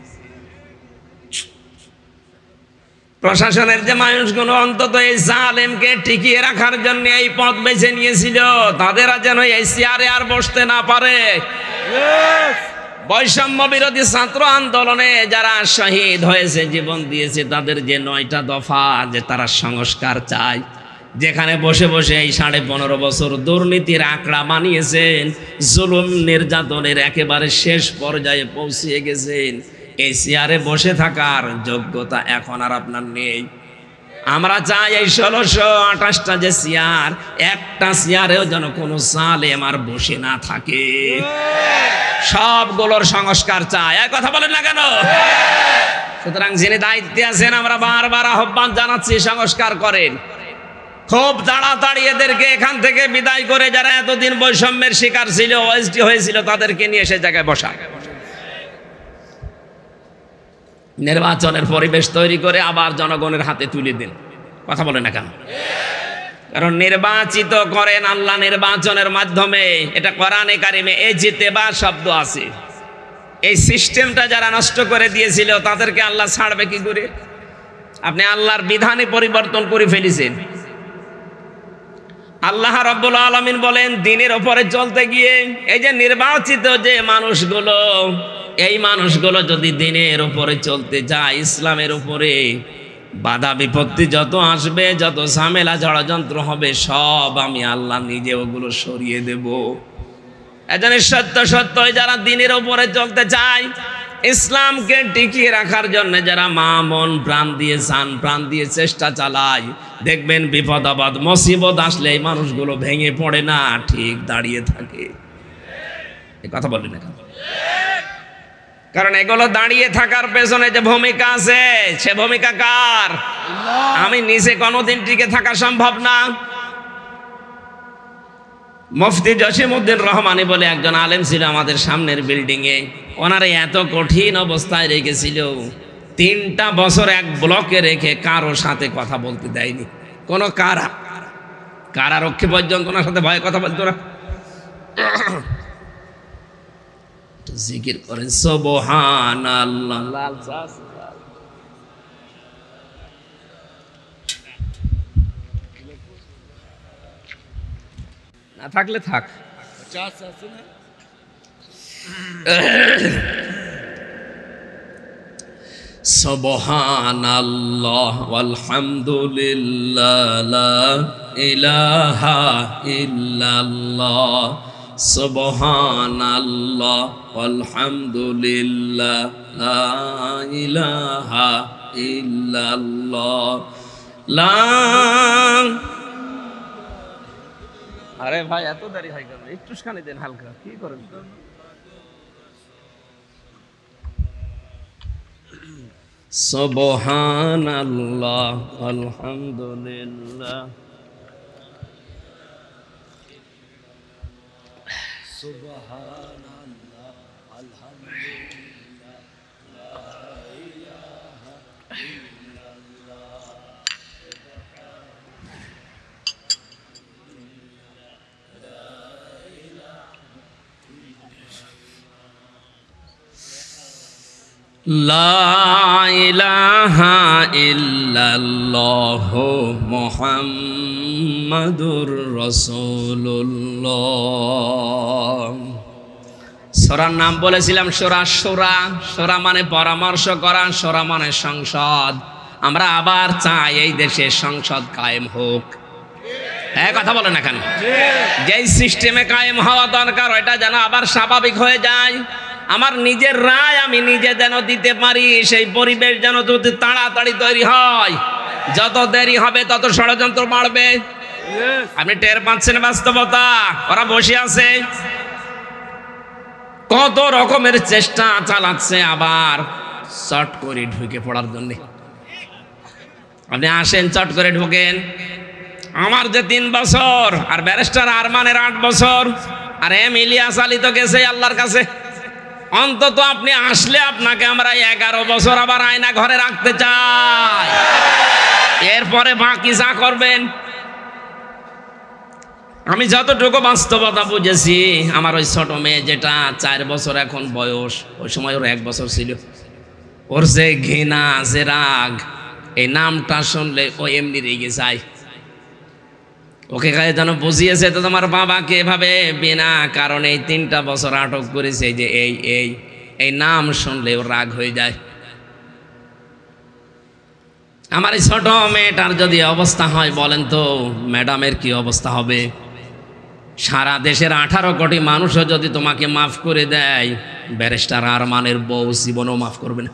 Speaker 1: প্রশাসনের যে মানুষগুলো অন্তত এই জালেমকে টিকিয়ে রাখার জন্য এই পথ বেছে নিয়েছিল, তাদেরা যেন এই চেয়ারে আর বসতে না পারে। বৈষম্য বিরোধী ছাত্র আন্দোলনে যারা শহীদ হয়েছে, জীবন দিয়েছে, তাদের যে 9টা দফা যে তারা সংস্কার চায়, যেখানে বসে বসে এই 15.5 বছর দুর্নীতির আঁকড়া বানিয়েছেন, জুলুম নির্যাতনের একেবারে শেষ পর্যায়ে পৌঁছিয়ে গেছেন, এই চেয়ারে বসে থাকার যোগ্যতা এখন আর আপনার নেই। আমরা চাই এই 1628টা যে চেয়ার, একটা চেয়ারেও যেন কোনো জালেম আর বসে না থাকে, সবগুলোর সংস্কার চাই। এক কথা বলেন না কেন? সুতরাং যিনি দায়িত্বে আছেন, আমরা বারবার আহ্বান জানাচ্ছি, সংস্কার করেন খুব তাড়াতাড়ি। এদেরকে এখান থেকে বিদায় করে যারা এতদিন বৈষম্যের শিকার ছিল, ওএসডি হয়েছিল, তাদেরকে নিয়ে সে জায়গায় বসা, নির্বাচনের পরিবেশ তৈরি করে আবার জনগণের হাতে তুলে দিন। কথা বলে না কেন? কারণ নির্বাচিত করেন আল্লাহ নির্বাচনের মাধ্যমে। এটা কোরআনে কারিমে ইজতিবা শব্দ আছে। এই সিস্টেমটা যারা নষ্ট করে দিয়েছিল, তাদেরকে আল্লাহ ছাড়বে কি করে? আপনি আল্লাহর বিধানে পরিবর্তন করে ফেলেছেন। আল্লাহ রাব্বুল আলামিন বলেন, দিনের উপরে চলতে গিয়ে এই যে নির্বাচিত যে মানুষগুলো, এই মানুষগুলো যদি দিনের উপরে চলতে যায়, ইসলামের উপরে, বাধা বিপত্তি যত আসবে, যত ঝামেলা ষড়যন্ত্র হবে, সব আমি আল্লাহ নিজে ওগুলো সরিয়ে দেব। এজন্য সত্য সত্যই যারা দিনের উপরে চলতে চায়, ইসলামকে টিকিয়ে রাখার জন্য যারা মা মন প্রাণ দিয়ে জান প্রাণ দিয়ে চেষ্টা চালায়, দেখবেন বিপদ আপদ মুসিবত আসলে এই মানুষগুলো ভেঙে পড়ে না, ঠিক দাঁড়িয়ে থাকে। এই কথা বলি না কেন? কারণ এগুলো দাঁড়িয়ে থাকার পেছনে যে ভূমিকা আছে, সে ভূমিকা কার? আমি নিজে কোনোদিন টিকে থাকা সম্ভব না। মুফতি জসিমউদ্দিন রহমানী বলে একজন আলেম ছিল আমাদের সামনের বিল্ডিং এ, ওনারা এত কঠিন অবস্থায় রেখেছিল, 3টা বছর এক ব্লকে রেখে কারো সাথে কথা বলতে দেয়নি। কোনো কারারক্ষী পর্যন্ত ওনার সাথে ভয়ে কথা বলতো না। জিকির করেন সুবহানাল্লাহ। না থাকলে থাক। সুবহানাল্লাহ ওয়ালহামদুলিল্লাহ লা ইলাহা ইল্লাল্লাহ, সুবহানাল্লাহ ওয়ালহামদুলিল্লাহ লা ইলাহা ইল্লাল্লাহ লা। আরে ভাই এত দেরি হয় কেন? একটু শানি দেন হালকা, কি করেন? সুবহানাল্লাহ আলহামদুলিল্লাহ সুবহানাল্লাহ আলহামদুলিল্লাহ লা ইলাহা ইল্লাল্লাহ। লা ইলাহা ইল্লাল্লাহ মুহাম্মাদুর রাসূলুল্লাহ। সূরার নাম বলেছিলাম সূরা শূরা। শূরা মানে পরামর্শ করা, শূরা মানে সংসদ। আমরা আবার চাই এই দেশে সংসদ কায়েম হোক। হ্যাঁ, কথা বলে না কেন? যেই সিস্টেমে কায়েম হওয়া দরকার ওইটা যেন আবার স্বাভাবিক হয়ে যায়। আমার নিজের রায় আমি নিজে যেন দিতে পারি, সেই পরিবেশ যেন যদি তাড়াতাড়ি তৈরি হয়। যত দেরি হবে তত ষড়যন্ত্র বাড়বে। আপনি টের পাচ্ছেন বাস্তবতা? ওরা বসে আছে, কত রকমের চেষ্টা চালাচ্ছে আবার চট করে ঢুকে পড়ার জন্য। আপনি আসেন, চট করে ঢোকেন। আমার যে 3 বছর, আর ব্যারিস্টার আরমানের 8 বছর, আর এম ইলিয়াস আলী তো গেছে আল্লাহর কাছে। অন্তত আপনি আসলে আপনাকে আমরা 11 বছর আবার আয়না ঘরে রাখতে চাই। এরপরে বাকি যা করবেন। আমি যতটুকু বাস্তবতা বুঝেছি, আমার ওই ছোট মেয়ে যেটা 4 বছর এখন বয়স, ওই সময় ওর 1 বছর ছিল, ওর যে ঘৃণা, যে রাগ, এই নামটা শুনলে ও এমনি রেগে যায়। ওকে কাছে যেন বুঝিয়েছে তো তোমার বাবাকে এভাবে বিনা কারণে 3টা বছর আটক করেছে, যে এই নাম শুনলে ওর রাগ হয়ে যায়। আমার এই ছোট মেয়েটার যদি অবস্থা হয় বলেন তো ম্যাডামের কি অবস্থা হবে? সারা দেশের 18 কোটি মানুষও যদি তোমাকে মাফ করে দেয়, ব্যারিস্টার আরমানের বউ জীবনও মাফ করবে না।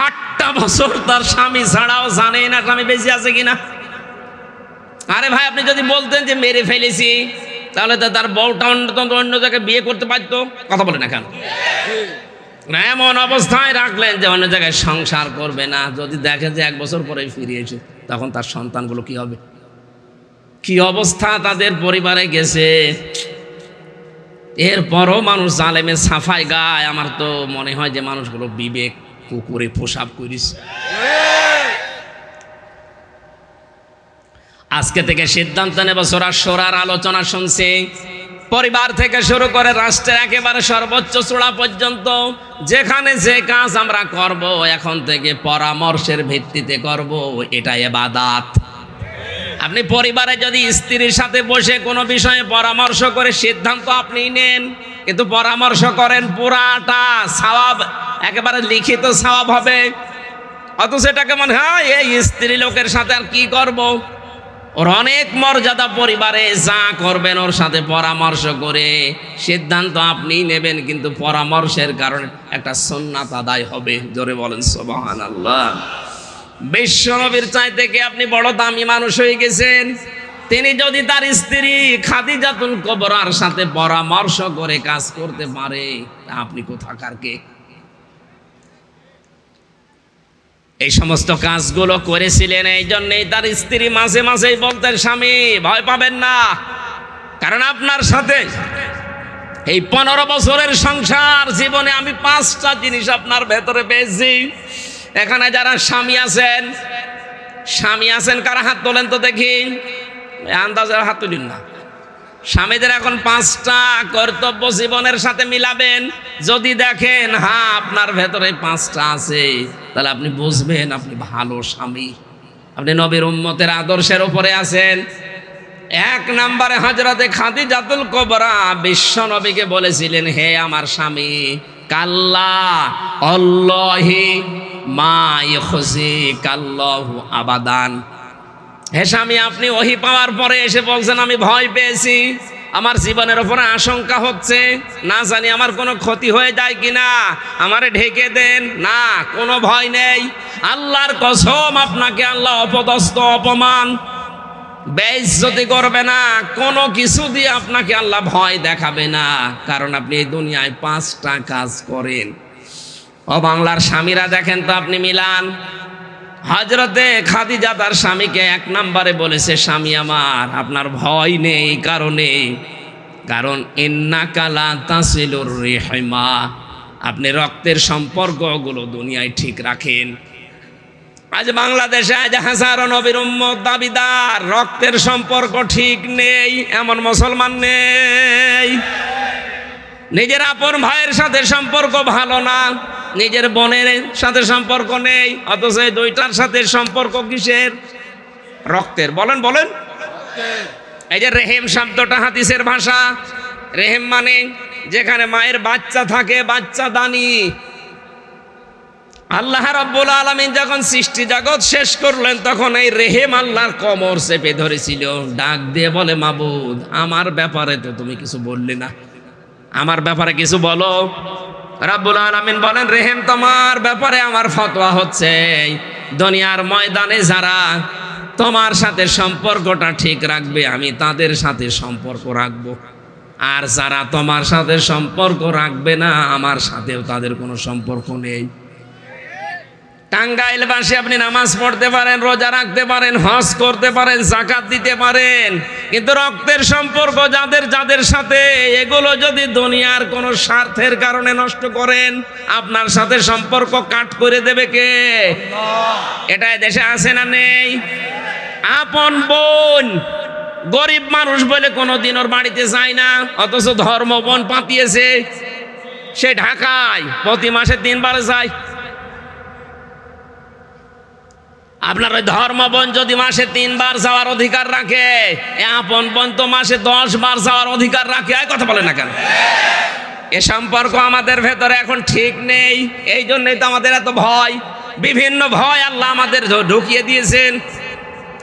Speaker 1: 8টা বছর তার স্বামী ছাড়াও জানে না স্বামী বেঁচে আছে কিনা। আরে ভাই, আপনি যদি বলতেন যে মেরে ফেলেছি, তাহলে তো তার বউটা অন্য জায়গায় বিয়ে করতে পারতো। কথা বলে না কেন? এমন অবস্থায় রাখলেন যে অন্য জায়গায় সংসার করবে না। যদি দেখে যে 1 বছর পরে ফিরিয়েছে, তখন তার সন্তানগুলো কি হবে? কি অবস্থা তাদের পরিবারে গেছে। এরপরও মানুষ জালেমে সাফাই গায়। আমার তো মনে হয় যে মানুষগুলো বিবেক কুকুরে পোশাক করিস। আজকে থেকে সিদ্ধান্ত নেব, সূরার আলোচনা শুনছি, পরিবার থেকে শুরু করে রাষ্ট্রের একেবারে সর্বোচ্চ চূড়া পর্যন্ত যেখানে যে কাজ আমরা করব, এখন থেকে পরামর্শের ভিত্তিতে করব। এটা ইবাদত। আপনি পরিবারে যদি স্ত্রীর সাথে বসে কোনো বিষয়ে পরামর্শ করে সিদ্ধান্ত আপনি নেন, কিন্তু পরামর্শ করেন পুরাটা সওয়াব, একেবারে লিখিত সওয়াব হবে। অথচ এটাকে মনে হয় এই স্ত্রী লোকের সাথে আর কি করব। ওর অনেক মর্যাদা পরিবারে, যা করবেন ওর সাথে পরামর্শ করে সিদ্ধান্ত আপনি নেবেন, কিন্তু পরামর্শের কারণে একটা সুন্নাত আদায় হবে। জোরে বলেন সুবহানাল্লাহ। বিশ্বনবীর চাইতে কি আপনি বড় দামি মানুষ হয়ে গেছেন? তিনি যদি তার স্ত্রী খাদিজাতুল কুবরার সাথে পরামর্শ করে কাজ করতে পারে, আপনি কোথাকার কে? এই সমস্ত কাজগুলো করেছিলেন। এই জন্যই তার স্ত্রী মাঝে মাঝেই বলতেন, স্বামী ভয় পাবেন না, কারণ আপনার সাথে এই 15 বছরের সংসার জীবনে আমি 5টা জিনিস আপনার ভেতরে পেয়েছি। এখানে যারা স্বামী আছেন কারা হাত তোলেন তো দেখি, আন্দাজে হাত তুলেন না। স্বামীদের এখন 5টা কর্তব্য জীবনের সাথে মিলাবেন। যদি দেখেন হ্যাঁ আপনার ভেতরে 5টা আছে, তাহলে আপনি বুঝবেন আপনি ভালো স্বামী, আপনি নবীর উম্মতের আদর্শের উপরে আছেন। 1 নম্বরে হযরতে খাদিজাতুল কুবরা বিশ্ব নবীকে বলেছিলেন, হে আমার স্বামী, কাল্লা আল্লাহি মা ইখজিকাল্লাহু আবাদান। হে স্বামী, আপনি ওহী পাওয়ার পরে এসে বলছেন আমি ভয় পেয়েছি, আমার জীবনের উপরে আশঙ্কা হচ্ছে, না জানি আমার কোনো ক্ষতি হয়ে যায় কিনা, আমারে ঢেকে দেন। না, কোনো ভয় নেই। আল্লাহর কসম, আপনাকে আল্লাহ অপদস্থ, অপমান, বেইজ্জতি করবে না। কোনো কিছু দিয়ে আপনাকে আল্লাহ ভয় দেখাবে না, কারণ আপনি এই দুনিয়ায় 5টা কাজ করেন। ও বাংলার স্বামীরা দেখেন তো, আপনি মিলান। হযরতে খাদিজা তার স্বামীকে 1 নম্বরে বলেছে, স্বামী আমার, আপনার ভয় নেই কারণ ইন্নাকা লা তাসিলুর রিহমা, আপনি রক্তের সম্পর্কগুলো দুনিয়ায় ঠিক রাখেন। আজ বাংলাদেশে আজ হাজারো নবীর উম্মত দাবিদার, রক্তের সম্পর্ক ঠিক নেই এমন মুসলমান নেই। নিজের আপন ভাইয়ের সাথে সম্পর্ক ভালো না, নিজের বোনের সাথে সম্পর্ক নেই, অথচ এই দুইটার সাথে সম্পর্ক কিসের? রক্তের। বলেন বলেন। এই যে রেহেম শব্দটা হাদিসের ভাষা, রেহেম মানে যেখানে মায়ের বাচ্চা থাকে, বাচ্চা দানি। আল্লাহ রাব্বুল আলামিন যখন সৃষ্টি জগৎ শেষ করলেন তখন এই রেহেম আল্লাহর কোমর চেপে ধরেছিল। ডাক দিয়ে বলে, মাবুদ আমার ব্যাপারে তো তুমি কিছু বললে না, আমার ব্যাপারে কিছু বলো। রাব্বুল আলামিন বলেন, রেহেম তোমার ব্যাপারে আমার ফতোয়া হচ্ছে, দুনিয়ার ময়দানে যারা তোমার সাথে সম্পর্কটা ঠিক রাখবে আমি তাদের সাথে সম্পর্ক রাখবো, আর যারা তোমার সাথে সম্পর্ক রাখবে না আমার সাথেও তাদের কোনো সম্পর্ক নেই। টাঙ্গাইলবাসী আপনি নামাজ পড়তে পারেন, রোজা রাখতে পারেন, হজ করতে পারেন, যাকাত দিতে পারেন, কিন্তু রক্তের সম্পর্ক যাদের যাদের সাথে, এগুলো যদি দুনিয়ার কোনো স্বার্থের কারণে নষ্ট করেন আপনার সাথে সম্পর্ক কাট করে দেবে কে? এটা দেশে আছে না নেই? আপন বোন গরিব মানুষ বলে কোনোদিন ওর বাড়িতে যায় না, অথচ ধর্ম বোন পাতিয়েছে, সে ঢাকায় প্রতি মাসে 3 বার যায়। আপনার ওই ধর্ম বোন যদি মাসে 3 বার যাওয়ার অধিকার রাখে, আপন বোন তো মাসে 10 বার যাওয়ার অধিকার রাখে। কথা বলে না কেন? এ সম্পর্ক আমাদের ভেতরে এখন ঠিক নেই, এই জন্যই তো আমাদের এত ভয়। বিভিন্ন ভয় আল্লাহ আমাদের ঢুকিয়ে দিয়েছেন।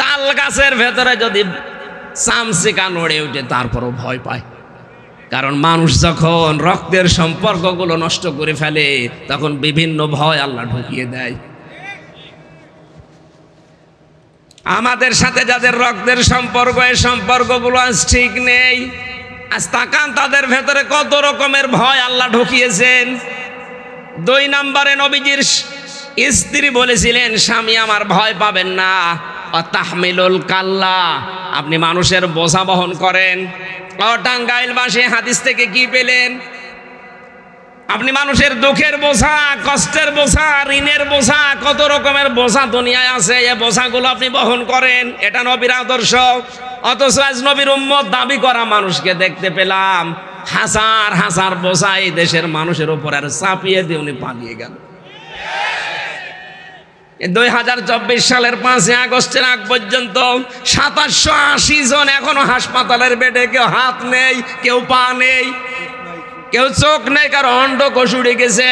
Speaker 1: তাল গাছের ভেতরে যদি চামচিকা নড়ে উঠে তারপরও ভয় পায়, কারণ মানুষ যখন রক্তের সম্পর্কগুলো নষ্ট করে ফেলে তখন বিভিন্ন ভয় আল্লাহ ঢুকিয়ে দেয়। আমাদের সাথে যাদের রক্তের সম্পর্ক, এই সম্পর্কগুলো আজ ঠিক নেই। আজ তাকান তাদের ভেতরে কত রকমের ভয় আল্লাহ ঢুকিয়েছেন। 2 নম্বরে নবীজির স্ত্রী বলেছিলেন, স্বামী আমার ভয় পাবেন না, তাহমিলুল কাল্লা, আপনি মানুষের বোঝা বহন করেন। টাঙ্গাইলবাসী হাদিস থেকে কি পেলেন? আপনি মানুষের দুঃখের বোঝা, কষ্টের বোঝা, ঋণের বোঝা, কত রকমের বোঝা দুনিয়ায় আছে, এই বোঝাগুলো আপনি বহন করেন। এটা নবীর আদর্শ। অথচ আজ নবীর উম্মত দাবি করা মানুষকে দেখতে পেলাম হাজার হাজার বোঝা এই দেশের মানুষের উপর আর চাপিয়ে দিয়ে উনি পালিয়ে গেল। 2024 সালের 5 আগস্টের আগ পর্যন্ত 2780 জন এখনো হাসপাতালের বেডে, কেউ হাত নেই, কেউ পা নেই, কেউ চোখ নেই, কারো অন্ডকোষ উড়ে গেছে।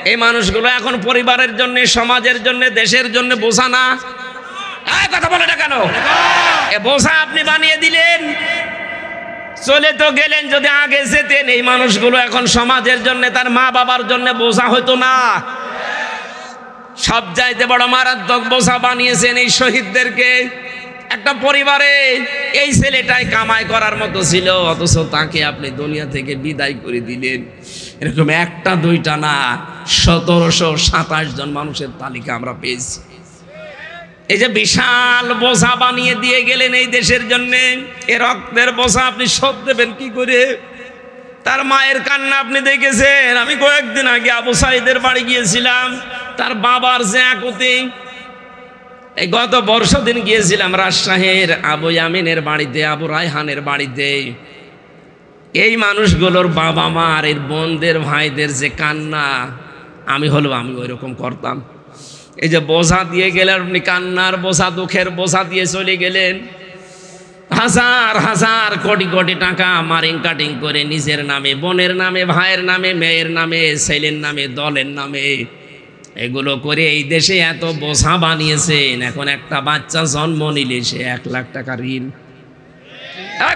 Speaker 1: এই মানুষগুলো এখন পরিবারের জন্য, সমাজের জন্য, দেশের জন্য বোঝা না? কথা বলে না কেন? এ বোঝা আপনি বানিয়ে দিলেন। চলে তো গেলেন, যদি আগে যেতেন এই মানুষগুলো এখন সমাজের জন্য, তার মা বাবার জন্য বোঝা হতো না। সব চাইতে বড় মারাত্মক বোঝা বানিয়েছেন এই শহীদদেরকে। একটা পরিবারে এই ছেলেটাই কামাই করার মতো ছিল, অথচ তাকে আপনি দুনিয়া থেকে বিদায় করে দিলেন। এরকম একটা দুইটা না, 1727 জন মানুষের তালিকা আমরা পেয়েছি। এই যে বিশাল বোঝা বানিয়ে দিয়ে গেলেন এই দেশের জন্য, এ রক্তের বোঝা আপনি শোধ দেবেন কি করে? তার মায়ের কান্না আপনি দেখেছেন। আমি কয়েকদিন আগে আবু সাইদের বাড়ি গিয়েছিলাম, তার বাবার যে আকুতি। এই গত বর্ষদিন গিয়েছিলাম রাজশাহীর আবু ইয়ামিনের বাড়িতে, আবু রায়হানের বাড়িতে। এই মানুষগুলোর বাবা মা আর এর বোনদের ভাইদের যে কান্না, আমি ওই রকম করতাম। এই যে বোঝা দিয়ে গেলেন আপনি, কান্নার বোঝা, দুঃখের বোঝা দিয়ে চলে গেলেন। হাজার হাজার কোটি কোটি টাকা মারিং কাটিং করে নিজের নামে, বোনের নামে, ভাইয়ের নামে, মেয়ের নামে, ছেলের নামে, দলের নামে, এগুলো করে এই দেশে এত বোঝা বানিয়েছেন। এখন একটা বাচ্চা জন্ম নিলে সে 1 লাখ টাকা ঋণ।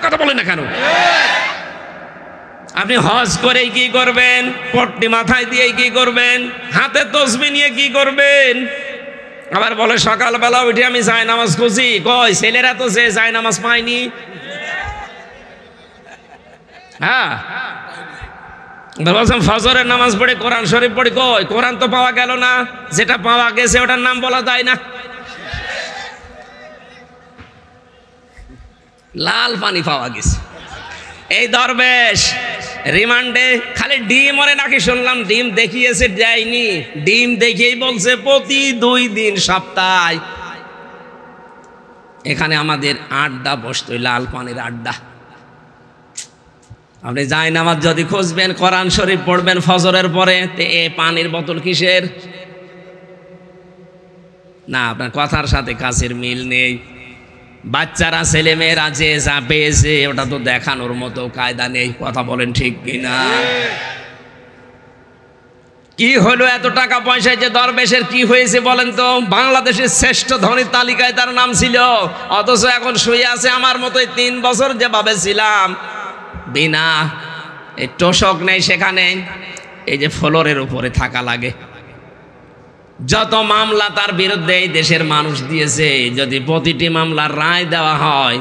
Speaker 1: কথা বলেন না কেন? আপনি হজ করেই কি করবেন? পট্টি মাথায় দিয়ে কি করবেন? হাতে তসবিহ নিয়ে কি করবেন? আবার বলে সকালবেলা উঠে আমি জায়নামাজ খুঁজি। কই ছেলেরা তো যে জায়নামাজ পায়নি। হ্যাঁ, বলছেন ফজরের নামাজ পড়ে, কোরআন শরীফ পড়ে, কই কোরআন তো পাওয়া গেল না। যেটা পাওয়া গেছে ওটার নাম বলা যায় না। লাল পানি পাওয়া গেছে। এই দরবেশ রিমান্ডে খালি ডিম ওরে নাকি শুনলাম ডিম দেখিয়েছে, দেয়নি। ডিম দেখিয়েই বলছে প্রতি 2 দিন সপ্তাহে এখানে আমাদের আড্ডা বসতো, লাল পানির আড্ডা। আপনি জায়নামাজ যদি খুঁজবেন, কোরআন শরীফ পড়বেন ফজরের পরে, এ পানির বোতল কিসের? না, আপনার কথার সাথে কাছের মিল নেই। বাচ্চারা ছেলে মেয়েরা যে যা পেয়েছে ওটা তো দেখানোর মতো কায়দা নেই। কথা বলেন ঠিক কিনা? কি হলো এত টাকা পয়সায় যে দরবেশের কি হয়েছে বলেন তো? বাংলাদেশের শ্রেষ্ঠ ধনীর তালিকায় তার নাম ছিল, অথচ এখন শুয়ে আছে আমার মতোই 3 বছর যেভাবে ছিলাম, বিনা এই তোষক নেই সেখানে, এই যে ফ্লোরের উপরে থাকা লাগে। যত মামলা তার বিরুদ্ধে এই দেশের মানুষ দিয়েছে, যদি প্রতিটি মামলার রায় দেওয়া হয়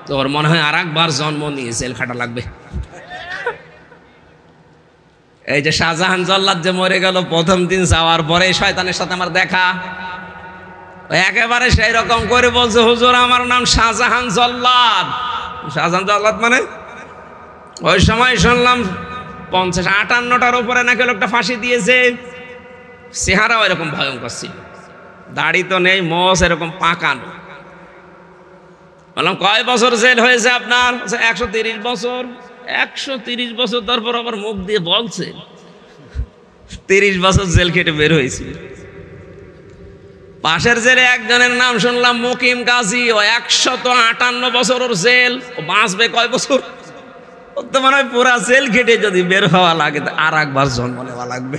Speaker 1: তো ওর মনে হয় আর একবার জন্ম নিয়ে জেল খাটা লাগবে। এই যে শাহজাহান জল্লাদ যে মরে গেল, প্রথম দিন যাওয়ার পরে শয়তানের সাথে আমার দেখা, একেবারে সেই রকম করে বলছে, হুজুর আমার নাম শাহজাহান জল্লাদ। শাহজাহান জল্লাদ মানে? ওই সময় শুনলাম 50-58টার উপরে নাকি লোকটা ফাঁসি দিয়েছে। চেহারাও এরকম ভয়ঙ্কর ছিল, দাড়ি তো নেই, মোষ এরকম পাকানো। বললাম কয় বছর জেল হয়েছে আপনার? 130 বছর। 130 বছর, তারপর আবার মুখ দিয়ে বলছে 30 বছর জেল খেটে বের হয়েছে। পাশের জেলে একজনের নাম শুনলাম মুকিম কাজী, ও 158 বছর ওর জেল। ও বাঁচবে কয় বছর? ওর তো মনে হয় পুরা জেল খেটে যদি বের হওয়া লাগে আর একবার জন্ম নেওয়া লাগবে।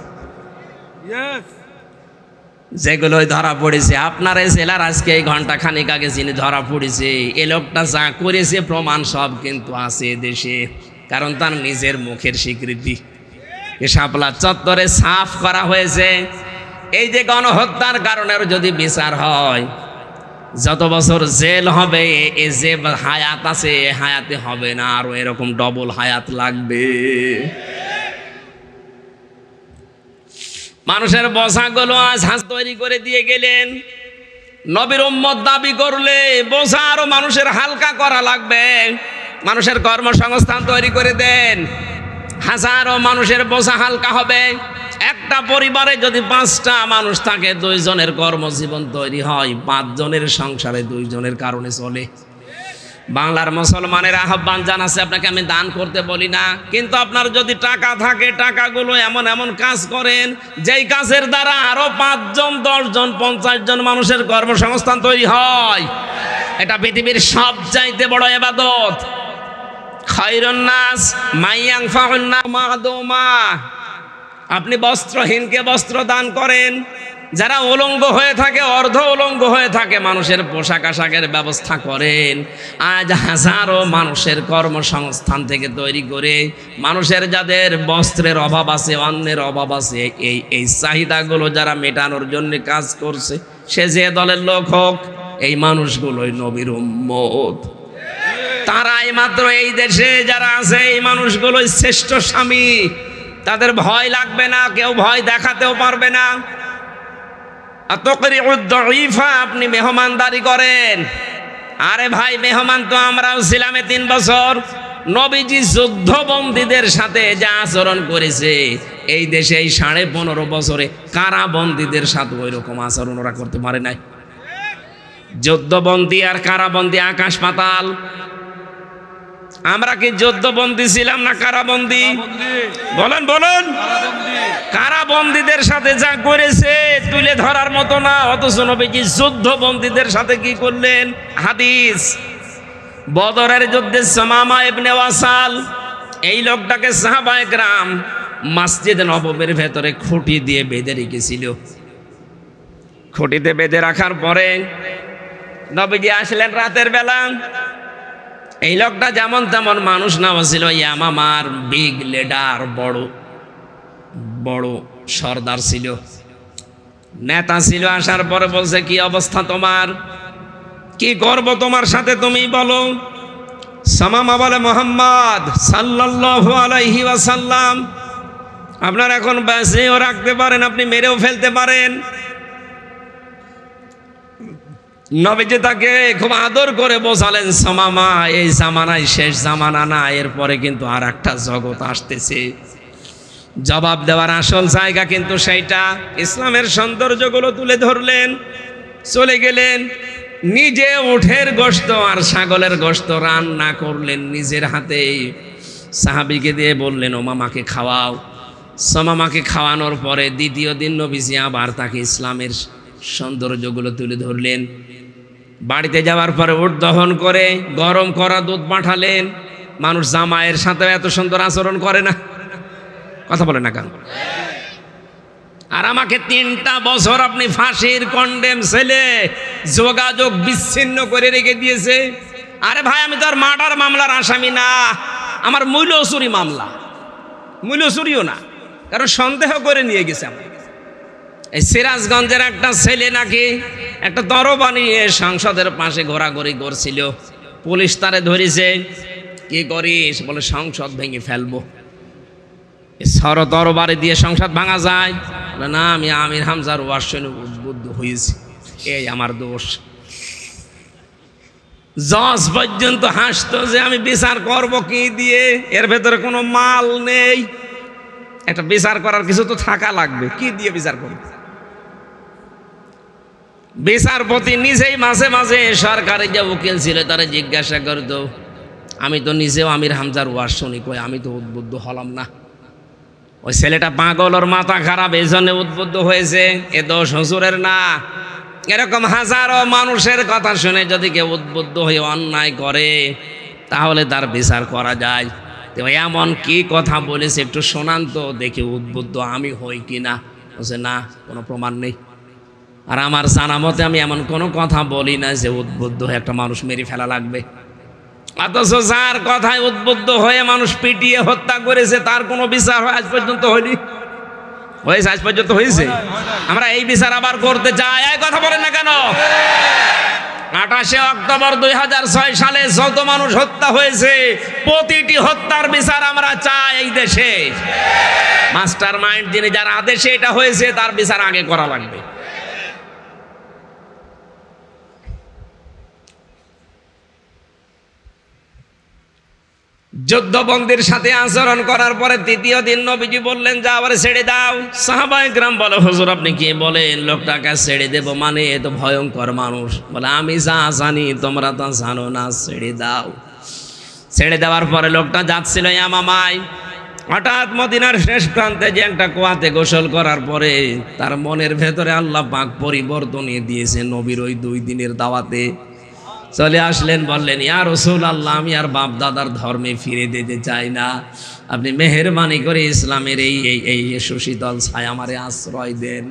Speaker 1: যেগুলোই ধরা পড়েছে আপনার এই জেলার, আজকে এই ঘন্টা খানিক আগে যিনি ধরা পড়েছে, এ লোকটা যা করেছে প্রমাণ সব কিন্তু আছে দেশে, কারণ তার নিজের মুখের স্বীকৃতি। শাপলা চত্বরে সাফ করা হয়েছে। এই যে গণহত্যার কারণের যদি বিচার হয়, যত বছর জেল হবে, এ যে হায়াত আছে এ হায়াতে হবে না, আরো এরকম ডবল হায়াত লাগবে। মানুষের বোঝাগুলো আজ হাঁস তৈরি করে দিয়ে গেলেন। নবীর উম্মত দাবি করলে বোঝা আরো মানুষের হালকা করা লাগবে। মানুষের কর্মসংস্থান তৈরি করে দেন, হাজারো মানুষের বোঝা হালকা হবে। একটা পরিবারে যদি 5টা মানুষ থাকে, 2 জনের কর্মজীবন তৈরি হয়, 5 জনের সংসারে 2 জনের কারণে চলে। বাংলার মুসলমানের আহ্বান জানাচ্ছে, আপনাকে আমি দান করতে বলি না, কিন্তু আপনার যদি টাকা থাকে টাকাগুলো এমন এমন কাজ করেন যেই কাজের দ্বারা আরো 5 জন 10 জন 50 জন মানুষের কর্মসংস্থান তৈরি হয়। এটা পৃথিবীর সবচাইতে বড় ইবাদত। খায়রুন নাস মাইয়ানফাউন নাস মাদুমা। আপনি বস্ত্রহীনকে বস্ত্র দান করেন, যারা উলঙ্গ হয়ে থাকে, অর্ধ উলঙ্গ হয়ে থাকে, মানুষের পোশাক আশাকের ব্যবস্থা করেন। আজ হাজারো মানুষের কর্মসংস্থান থেকে তৈরি করে মানুষের যাদের বস্ত্রের অভাব আছে, অন্যের অভাব আছে, এই চাহিদাগুলো যারা মেটানোর জন্য কাজ করছে, সে যে দলের লোক হোক, এই মানুষগুলোই নবীর উম্মত। তারাই মাত্র এই দেশে যারা আছে, এই মানুষগুলোই শ্রেষ্ঠ স্বামী। তাদের ভয় লাগবে না, কেউ ভয় দেখাতেও পারবে না। আপনি মেহমানদারি করেন। আরে ভাই, মেহমান তো আমরাও ছিলাম 3 বছর। নবীজি যুদ্ধবন্দীদের সাথে যা আচরণ করেছে, এই দেশে এই 15.5 বছরে কারাবন্দীদের সাথে ওই রকম আচরণ ওরা করতে পারে নাই। যুদ্ধবন্দী আর কারাবন্দী আকাশ পাতাল। আমরা কি যুদ্ধবন্দী ছিলাম না কারাবন্দী? বলেন বলেন। কারাবন্দীদের সাথে যা করেছে তুলে ধরার মতো না, অথচ নবীজি যুদ্ধবন্দীদের সাথে কি করলেন? হাদিস, বদরের যুদ্ধে সুমামা ইবনে ওয়াসাল, এই লোকটাকে সাহাবায়ে কেরাম মসজিদ নববীর ভেতরে খুঁটি দিয়ে বেঁধে রেখেছিল। খুঁটিতে বেঁধে রাখার পরে নবীজি আসলেন রাতের বেলা। এই লোকটা যেমন তেমন মানুষ না, ছিল ইয়ামামার বিগ লিডার, বড় বড় সর্দার ছিল, নেতা ছিল। আসার পরে বলছে, কি অবস্থা তোমার, কি করব তোমার সাথে, তুমি বলো। সামামা বলে, মুহাম্মদ সাল্লাল্লাহু আলাইহি ওয়াসাল্লাম আপনার এখন বেঁচেও রাখতে পারেন, আপনি মেরেও ফেলতে পারেন। নবীজি তাকে খুব আদর করে বোঝালেন, সামামা এই জামানায় শেষ জামানা না, এরপরে কিন্তু আর একটা জগৎ আসতেছে। জবাব দেওয়ার আসল জায়গা কিন্তু সেইটা। ইসলামের সৌন্দর্যগুলো তুলে ধরলেন, চলে গেলেন। নিজে উঠের গোশত আর ছাগলের গোশত রান্না করলেন নিজের হাতে। সাহাবীকে দিয়ে বললেন, ও মামাকে খাওয়াও। মামাকে খাওয়ানোর পরে দ্বিতীয় দিন নবীজি আবার তাকে ইসলামের সৌন্দর্যগুলো তুলে ধরলেন। বাড়িতে যাওয়ার পরে উট দহন করে গরম করা দুধ পাঠালেন। মানুষ জামাইয়ের সাথে এত সুন্দর আচরণ করে না, কথা বলে না কেন? আর আমাকে 3টা বছর আপনি ফাঁসির কন্ডেম ছেলে যোগাযোগ বিচ্ছিন্ন করে রেখে দিয়েছে। আরে ভাই, আমি তো আর মার্ডার মামলার আসামি না, আমার মূল্য চুরি মামলা। মূল্য চুরিও না, কারণ সন্দেহ করে নিয়ে গেছে আমার। এই সিরাজগঞ্জের একটা ছেলে নাকি একটা তরবারি নিয়ে সংসদের পাশে ঘোরাঘুরি করছিল। পুলিশ তারে ধরেছে। কি করিস? বলে সংসদ ভেঙে ফেলবো। তরবারি দিয়ে সংসদ ভাঙা যায়? বলে না, আমি আমির হামজার ওয়াজ শুনে উদ্বুদ্ধ হয়েছি, এই আমার দোষ। জজ পর্যন্ত হাসতো যে আমি বিচার করব কি দিয়ে, এর ভেতরে কোনো মাল নেই। একটা বিচার করার কিছু তো থাকা লাগবে, কি দিয়ে বিচার করব? বিচারপতি নিজেই মাঝে মাঝে সরকারি যে উকিল ছিল তারা জিজ্ঞাসা করতো, আমি তো নিজেও আমির হামজার ওয়াজ শুনি, কই আমি তো উদ্বুদ্ধ হলাম না। ওই ছেলেটা পাগল, ওর মাথা খারাপ, এই জন্য উদ্বুদ্ধ হয়েছে, এ দোষ হুজুরের না। এরকম হাজারো মানুষের কথা শুনে যদি কেউ উদ্বুদ্ধ হয়ে অন্যায় করে তাহলে তার বিচার করা যায়। তো এমন কি কথা বলেছে একটু শোনান তো দেখি, উদ্বুদ্ধ আমি হই কিনা। বলছে না, কোনো প্রমাণ নেই। আর আমার জানা মতে আমি এমন কোনো কথা বলি না যে উদ্বুদ্ধ হয়ে একটা মানুষ মেরে ফেলা লাগবে। অথচ যার কথায় উদ্বুদ্ধ হয়ে মানুষ পিটিয়ে হত্যা করেছে তার কোনো বিচার আজ পর্যন্ত হয়নি। হয়েছে? আজ পর্যন্ত হয়েছে? আমরা এই বিচার আবার করতে চাই। এই কথা বলেন না কেন? 28 অক্টোবর 2006 সালে যত মানুষ হত্যা হয়েছে প্রতিটি হত্যার বিচার আমরা চাই এই দেশে। মাস্টার মাইন্ড যিনি, যার আদেশে এটা হয়েছে, তার বিচার আগে করা লাগবে। যুদ্ধবন্দির সাথে আচরণ করার পরে তৃতীয় দিন নবীজি বললেন, যা আবার ছেড়ে দাও। সাহাবায়ে কেরাম বলে, হুজুর আপনি কি বলেন? লোকটাকে ছেড়ে দেব মানে? এ তো ভয়ঙ্কর মানুষ। বলে, আমি যা জানি তোমরা তা জানো না, ছেড়ে দাও। ছেড়ে দেওয়ার পরে লোকটা যাচ্ছিল ইয়ামামায়। হঠাৎ মদিনার শেষ প্রান্তে যে একটা কুয়াতে গোসল করার পরে তার মনের ভেতরে আল্লাহ পাক পরিবর্তন দিয়েছে। নবীর ওই 2 দিনের দাওয়াতে চলে আসলেন, বললেন, ইয়া রাসূলুল্লাহ, আমি আর বাপ দাদার ধর্মে ফিরে যেতে চাই না, আপনি মেহেরবানি করে ইসলামের এই সুশীতল ছায়া আমারে আশ্রয় দেন।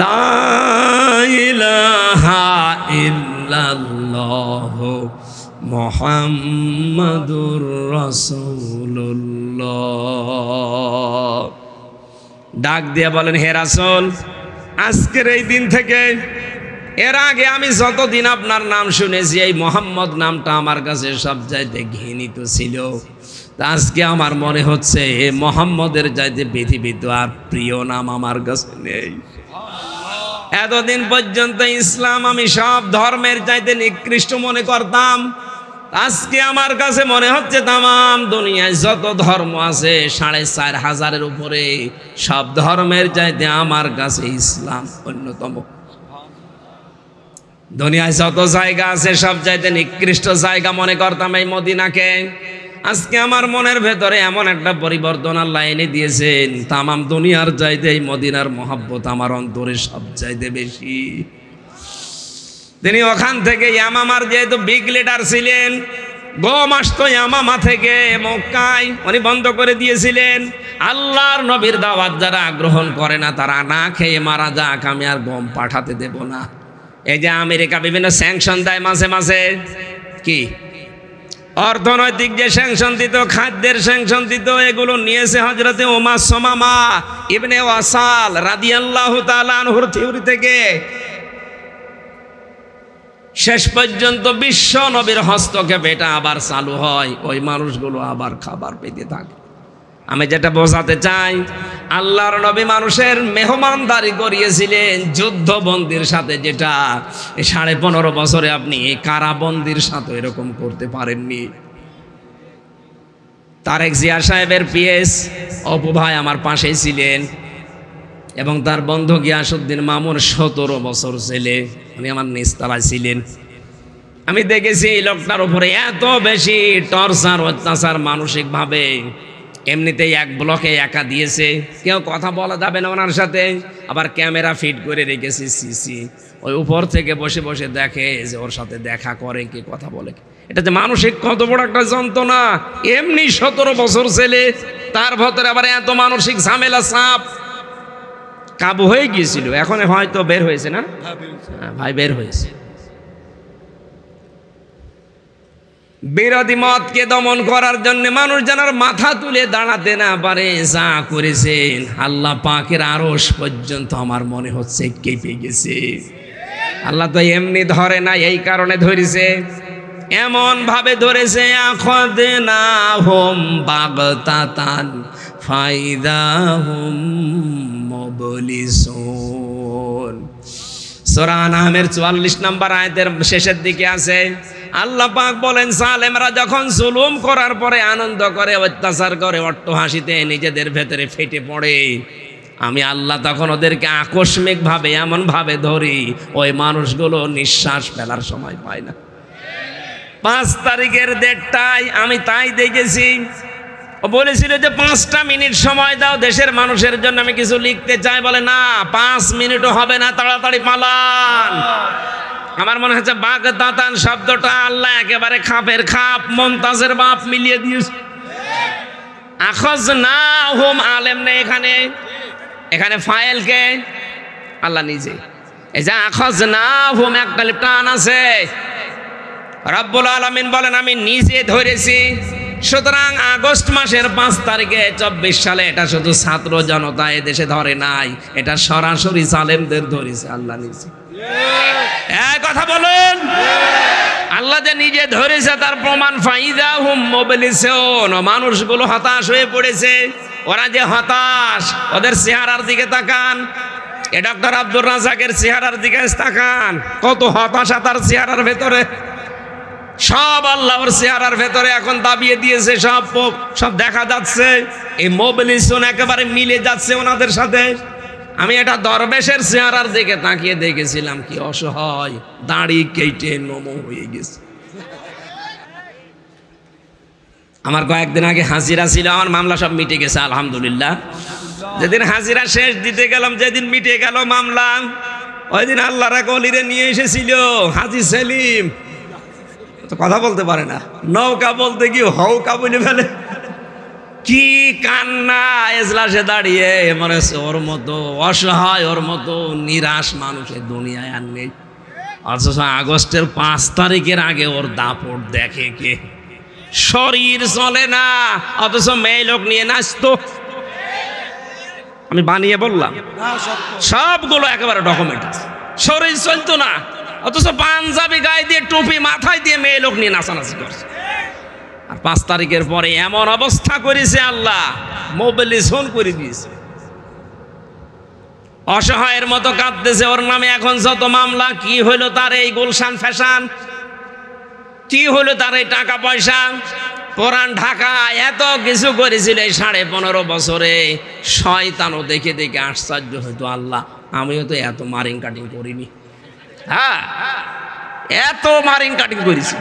Speaker 1: লা ইলাহা ইল্লাল্লাহ মুহাম্মাদুর রাসূলুল্লাহ। ডাক দিয়ে বলেন, হে রাসূল, আজকের এই দিন থেকে, এর আগে আমি যতদিন আপনার নাম শুনেছি এই মোহাম্মদ নামটা আমার কাছে সবচাইতে ঘৃণিত ছিল। তা আজকে আমার মনে হচ্ছে এ মোহাম্মদের চাইতে পৃথিবীতে আর প্রিয় নাম আমার কাছে নেই। এতদিন পর্যন্ত ইসলাম আমি সব ধর্মের চাইতে নিকৃষ্ট মনে করতাম, আজকে আমার কাছে মনে হচ্ছে তামাম দুনিয়ায় যত ধর্ম আছে 4500-এর উপরে, সব ধর্মের চাইতে আমার কাছে ইসলাম অন্যতম। দুনিয়ায় যত জায়গা আছে সব চাইতে নিকৃষ্ট জায়গা মনে করতাম এই মদিনাকে। আজকে আমার মনের ভেতরে এমন একটা পরিবর্তন আল্লাহ এনে দিয়েছেন, তামাম দুনিয়ার চাইতে এই মদিনার মহব্বত আমার অন্তরে সব চাইতে বেশি। তিনি ওখান থেকে ইয়ামামার যেহেতু বিগ লিডার ছিলেন, গম আসতো ইয়ামামা থেকে মক্কায়, উনি বন্ধ করে দিয়েছিলেন। আল্লাহর নবীর দাওয়াত যারা গ্রহণ করে না তারা না খেয়ে মারা যাক, আমি আর গম পাঠাতে দেব না। এই যে আমেরিকা বিভিন্ন স্যাংশন দেয় মাঝে মাঝে, কি অর্থনৈতিক যে স্যাংশন দিত, খাদ্যের স্যাংশন দিত, এগুলো নিয়েছে হযরতে উমার সুমামা ইবনে ওয়াসাল রাদিয়াল্লাহু তাআলা আনহুর থিওরি থেকে। শেষ পর্যন্ত বিশ্ব নবীর হস্তক্ষেপে এটা আবার চালু হয়, ওই মানুষগুলো আবার খাবার পেতে থাকে। আমি যেটা বোঝাতে চাই, আল্লাহর নবী মানুষের মেহমানদারি করিয়েছিলেন যুদ্ধবন্দির সাথে, যেটা 15.5 বছরে আপনি কারাবন্দির সাথে এরকম করতে পারেননি। তারেক জিয়া সাহেবের পিএস অপু ভাই আমার পাশেই ছিলেন, এবং তার বন্ধু গিয়াসউদ্দিন মামুন 17 বছর ছেলে, উনি আমার নিচতলায় ছিলেন। আমি দেখেছি লোকটার উপরে এত বেশি টর্চার অত্যাচার মানসিকভাবে, এমনিতেই এক ব্লকে একা দিয়েছে, কেউ কথা বলা যাবে না ওনার সাথে, আবার ক্যামেরা ফিট করে রেখেছি সিসি, ওই উপর থেকে বসে বসে দেখে যে ওর সাথে দেখা করে কি কথা বলে। এটা যে মানসিক কত বড় একটা যন্ত্রণা, এমনি 17 বছর ছেলে, তার ভেতরে আবার এত মানসিক ঝামেলা চাপ, কাবু হয়ে গিয়েছিল। এখন হয়তো বের হয়েছে না ভাই, বের হয়েছে। বিরোধী মতকে দমন করার জন্য মানুষ যেন মাথা তুলে দাঁড়াতে না পারে, যা করেছেন আল্লাহ পাকের আরশ পর্যন্ত আমার মনে হচ্ছে কেঁপে গেছে। আল্লাহ তো এমনি ধরে না, এই কারণে ধরেছে, এমন ভাবে ধরেছে, আখাযনাহুম বাগতাতান ফাইদাহুম মুবলিসুন। সূরা আনআমের 44 নম্বর আয়াতের শেষের দিকে আছে, আল্লাহ পাক বলেন, জালেমরা যখন জুলুম করার পরে আনন্দ করে, অত্যাচার করে, অট্টহাসিতে নিজেদের ভেতরে ফেটে পড়ে, আমি আল্লাহ তখন ওদেরকে আকস্মিকভাবে এমনভাবে ধরি, ওই মানুষগুলো নিঃশ্বাস ফেলার সময় পায় না। 5 তারিখের ডেটটাই আমি তাই দেখেছি। ও বলেছিল যে 5টা মিনিট সময় দাও, দেশের মানুষের জন্য আমি কিছু লিখতে চাই। বলে না, 5 মিনিটও হবে না, তাড়াতাড়ি পালান। আমার মনে হচ্ছে বাগদাতান শব্দটা আল্লাহ একেবারে খাপের খাপ মুমতাজের বাপ মিলিয়ে দিয়েছে। আখাযনাহুম আলেম নেই এখানে, এখানে ফাইলকে আল্লাহ নিজে, এই যে আখাযনাহুম একটা টান আছে, রব্বুল আলামিন বলেন আমি নিজে ধরেছি। সুতরাং আগস্ট মাসের 5 তারিখে 24 সালে এটা শুধু ছাত্র জনতা এদেশে ধরে নাই, এটা সরাসরি জালেমদের ধরেছে আল্লাহ নিজে। এই কথা বলুন, আল্লাহ যে নিজে ধরেছে তার প্রমাণ। ফাইদাহুম মুবলিসুন, মানুষগুলো হতাশ হয়ে পড়েছে। ওরা যে হতাশ, ওদের চেহারার দিকে তাকান, এ ডক্টর আব্দুর রাজ্জাকের চেহারার দিকে তাকান, কত হতাশা তার চেহারার ভেতরে। সব আল্লাহর চেহারার ভেতরে এখন দাবিয়ে দিয়েছে, সব দেখা যাচ্ছে। এই মুবলিসুন একেবারে মিলে যাচ্ছে ওনাদের সাথে। আমি এটা দরবেশের চেহারার দিকে তাকিয়ে দেখেছিলাম, কি অসহায়, দাড়ি কেটে নমো হয়ে গেছে। আমার কয়েকদিন আগে হাজিরা ছিল, আমার মামলা সব মিটে গেছে আলহামদুলিল্লাহ। যেদিন হাজিরা শেষ দিতে গেলাম, যেদিন মিটে গেল মামলা, ওই দিন আল্লাহর এক ওলিরে নিয়ে এসেছিল হাজী সেলিম, তো কথা বলতে পারে না, নৌকা বলতে কি হৌকা বলে ফেলে। কি কান্না এজলাসে দাঁড়িয়ে, মনে হচ্ছে ওর মতো অসহায়, ওর মতো নিরাশ মানুষের দুনিয়ায় আর নেই। অথচ আগস্টের 5 তারিখের আগে ওর দাপট দেখে কে, শরীর চলে না, অথচ মেয়ে লোক নিয়ে নাচতো। আমি বানিয়ে বললাম, সবগুলো একেবারে ডকুমেন্ট আছে। শরীর চলতো না, অথচ পাঞ্জাবি গায়ে দিয়ে, টুপি মাথায় দিয়ে মেয়ে লোক নিয়ে নাচানাচি করছে। আর 5 তারিখের পরে এমন অবস্থা করেছে আল্লাহ, মুবলিসুন করে দিয়েছে। অসহায়ের মতো কাঁদতেছে, ওর নামে এখন যত মামলা। কি হইলো তার এই গুলশান ফ্যাশন, কি হলো তার এই টাকা পয়সা, পুরান ঢাকা, এত কিছু করেছিল এই 15.5 বছরে। শয়তানও দেখে দেখে আশ্চর্য হইতো, আল্লাহ আমিও তো এত মারিং কাটিং করিনি। হ্যাঁ, এত মারিং কাটিং করেছি।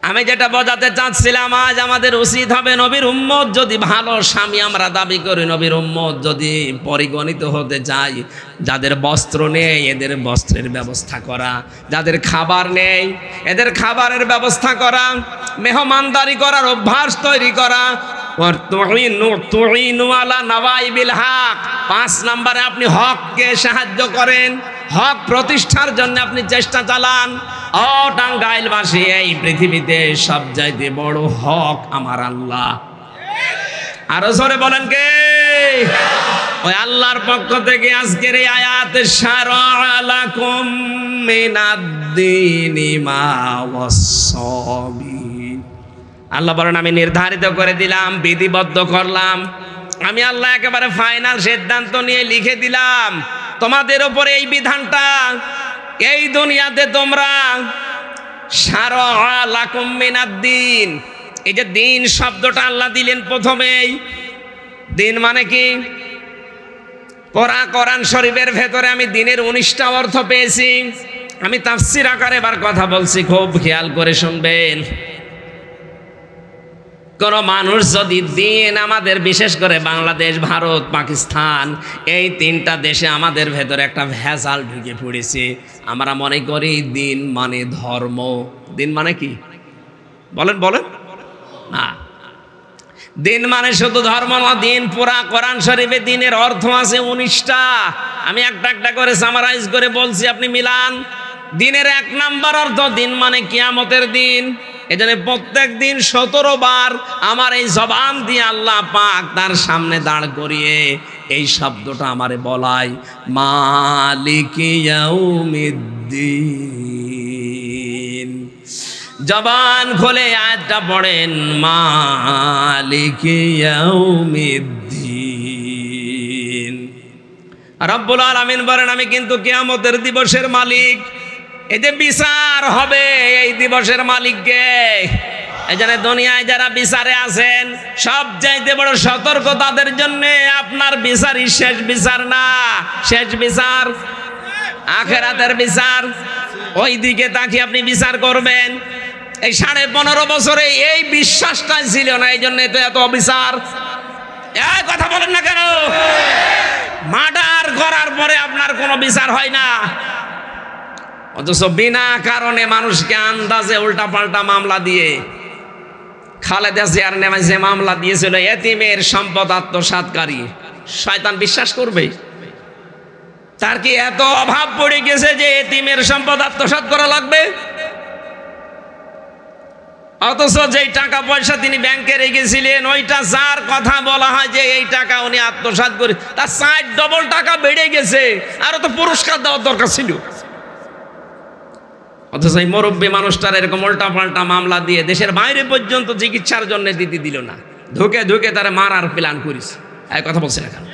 Speaker 1: আমি যেটা বোঝাতে চাচ্ছিলাম, আজ আমাদের উচিত হবে নবীর উম্মত যদি ভালো স্বামী আমরা দাবি করি, নবীর উম্মত যদি পরিগণিত হতে চাই, যাদের বস্ত্র নেই এদের বস্ত্রের ব্যবস্থা করা, যাদের খাবার নেই এদের খাবারের ব্যবস্থা করা, মেহমানদারি করার অভ্যাস তৈরি করা। 5 নম্বরে আপনি হককে সাহায্য করেন, হক প্রতিষ্ঠার জন্য আপনি চেষ্টা চালান। ও টাঙ্গাইলবাসী, এই পৃথিবীতে সবচাইতে বড় হক আমার আল্লাহ। আরো জোরে বলেন কে? ওই আল্লাহর পক্ষ থেকে আজকের এই আয়াত, শারা'a লাকুম মিনাদ-দীনি মা ওয়াসসাবি। আল্লাহ বলেন আমি নির্ধারিত করে দিলাম, বিধিবদ্ধ করলাম। আমি আল্লাহ একেবারে ফাইনাল সিদ্ধান্ত নিয়ে লিখে দিলাম তোমাদের উপরে এই বিধানটা। এই দুনিয়াতে তোমরা শারা'a লাকুম মিনাদ-দীন, এই যে দিন শব্দটা আল্লাহ দিলেন প্রথমেই। দিন মানে কি? পড়া কোরআন শরীফের ভেতরে আমি দিনের 19টা অর্থ পেয়েছি। আমি তাফসীর আকারে এবার কথা বলছি, খুব খেয়াল করে শুনবেন। কোন মানুষ যদি দিন, আমাদের বিশেষ করে বাংলাদেশ, ভারত, পাকিস্তান, এই 3টা দেশে আমাদের ভেতরে একটা ভেজাল ঢুকে পড়েছে। আমরা মনে করি দিন মানে ধর্ম। দিন মানে কি বলেন বলেন? না, দিন মানে শুধু ধর্ম না। দিন পুরা কোরআন শরীফে দিনের অর্থ আছে 19টা। আমি একটা একটা করে সামারাইজ করে বলছি, আপনি মিলান। দিনের 1 নাম্বার অর্থ, দিন মানে কিয়ামতের দিন। এজন্য প্রত্যেক দিন 17 বার আমার এই জবান দিয়ে আল্লাহ পাক তার সামনে দাঁড় করিয়ে এই শব্দটা আমারে বলাই, মালিক ইয়াউমিদ্দিন। জবান খোলে আয়াতটা পড়েন, মালিক ইয়াউমিদ্দিন। রব্বুল আলামিন বলেন, আমি কিন্তু কিয়ামতের দিবসের মালিক। এই যে বিচার হবে, এই দিবসের মালিককে। এই জন্য দুনিয়ায় যারা বিচারে আছেন, সবচাইতে বড় সতর্ক তাদের জন্য, আপনার বিচারই শেষ বিচার না। শেষ বিচার আখিরাতের বিচার। ওই দিকে তাকিয়ে আপনি বিচার করবেন। এই 15.5 বছরে এই বিশ্বাসটা ছিল না, এই জন্য তো এত অবিচার। এই কথা বলেন না কেন? মার্ডার করার পরে আপনার কোনো বিচার হয় না, অথচ বিনা কারণে মানুষকে আন্দাজে উল্টা পাল্টা মামলা দিয়ে, খালেদা জিয়ার নামে যে মামলা দিয়েছিল, এতিমের সম্পদ আত্মসাৎকারী, শয়তান বিশ্বাস করবে? তার কি এত অভাব পড়ে গেছে যে এতিমের সম্পদ আত্মসাৎ করা লাগবে? অথচ যেই টাকা পয়সা তিনি ব্যাংকে রেখেছিলেন, ওইটা যার কথা বলা হয় যে এই টাকা উনি আত্মসাৎ করে, তার 4 ডবল টাকা বেড়ে গেছে। আরো তো পুরস্কার দেওয়ার দরকার ছিল। অথচ এই মুরব্বী মানুষটার এরকম উল্টা পাল্টা মামলা দিয়ে দেশের বাইরে পর্যন্ত চিকিৎসার জন্য দিতে দিল না, ধুকে ধুকে তারা মারার প্ল্যান করিস। এই কথা বলছে না কেন?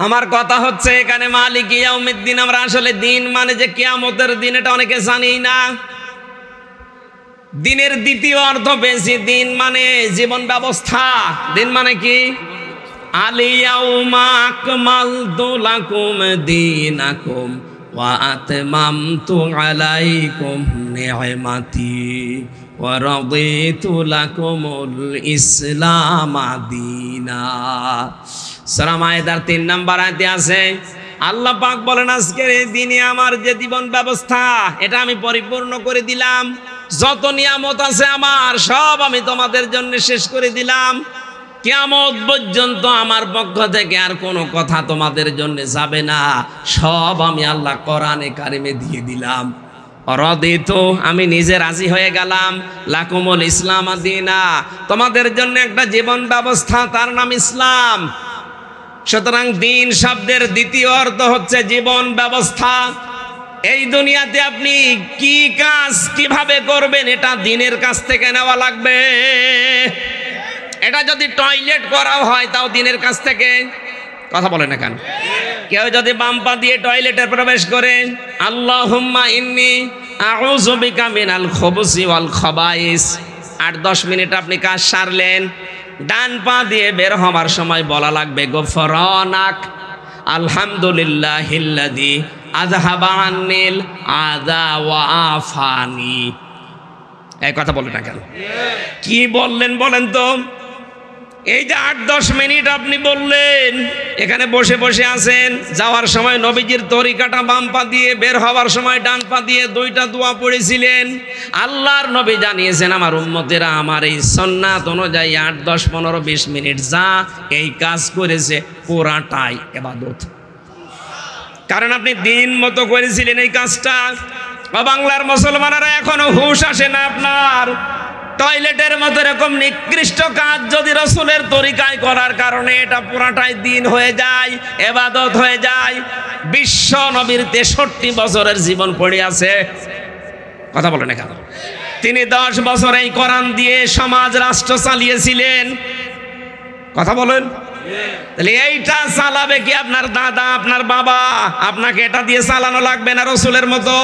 Speaker 1: আমার কথা হচ্ছে এখানে মালিক ইয়াউমিদ্দিন, আমরা আসলে দিন মানে যে কিয়ামতের দিন, এটা অনেকে জানি না। দিনের দ্বিতীয় অর্থ পেয়েছি, দিন মানে জীবন ব্যবস্থা। দিন মানে কি? আলিয়াউমা আকমালতু লাকুম দীনাকুম ওয়া আতমামতু আলাইকুম নি'মাতি ওয়া রাদিতু লাকুমুল ইসলাম দীনা। সূরা মায়েদার 3 নম্বর আয়াতে আছে, আল্লাহ পাক বলেন, আজকের এই দিনে আমার যে জীবন ব্যবস্থা, এটা আমি পরিপূর্ণ করে দিলাম। যত নিয়ামত আছে আমার, সব আমি তোমাদের জন্য শেষ করে দিলাম। কিয়ামত পর্যন্ত আমার পক্ষ থেকে আর কোনো কথা তোমাদের জন্য যাবে না, সব আমি আল্লাহ কোরআনে কারিমে দিয়ে দিলাম। রাদিতু, আমি নিজে রাজি হয়ে গেলাম, লাকুমুল ইসলাম দীনা, তোমাদের জন্য একটা জীবন ব্যবস্থা, তার নাম ইসলাম। সুতরাং দিন শব্দের দ্বিতীয় অর্থ হচ্ছে জীবন ব্যবস্থা। এই দুনিয়াতে আপনি কি কাজ কিভাবে করবেন, এটা দিনের কাছ থেকে নেওয়া লাগবে। এটা যদি টয়লেট করা হয়, তাও দিনের কাছ থেকে। কথা বলে না কেন? কেউ যদি বাম পা দিয়ে টয়লেটে প্রবেশ করে, আল্লাহুম্মা ইন্নী আউযু বিকা মিনাল খুবুসি ওয়াল খাবাইস, 8-10 মিনিট আপনি কাজ সারলেন। ডান পা দিয়ে বের হওয়ার সময় বলা লাগবে, গফরানাক আলহামদুলিল্লাহিল্লাযী আযহাবা আন্নিল আযা ওয়া আফানি। এই কথা বলে না কেন? কি বললেন বলেন তো? এই যে 8-10 মিনিট আপনি বললেন, এখানে বসে বসে আছেন, যাওয়ার সময় নবীজির তরিকাটা বাম পা দিয়ে, বের হওয়ার সময় ডান পা দিয়ে 2টা দোয়া পড়েছিলেন। আল্লাহর নবী জানিয়েছেন, আমার উম্মতেরা আমার এই সুন্নাত অনুযায়ী 8-10-15-20 মিনিট যা এই কাজ করেছে, পুরাটাই ইবাদত। কারণ আপনি দিন মতো করেছিলেন এই কাজটা। বাংলার মুসলমানেরা এখনো হুঁশ আসে না আপনার। টয়লেটের মতো এরকম নিকৃষ্ট কাজ যদি রাসূলের তরিকায় করার কারণে এটা পুরাটাই দিন হয়ে যায়, ইবাদত হয়ে যায়। বিশ্ব নবীর 63 বছরের জীবন পড়ে আছে। কথা বলেন না কেন? তিনি 10 বছর এই কোরআন দিয়ে সমাজ রাষ্ট্র চালিয়েছিলেন। কথা বলেন। তাহলে এইটা চালাবে কি আপনার দাদা, আপনার বাবা? আপনাকে এটা দিয়ে চালানো লাগবে না রাসূলের মতো।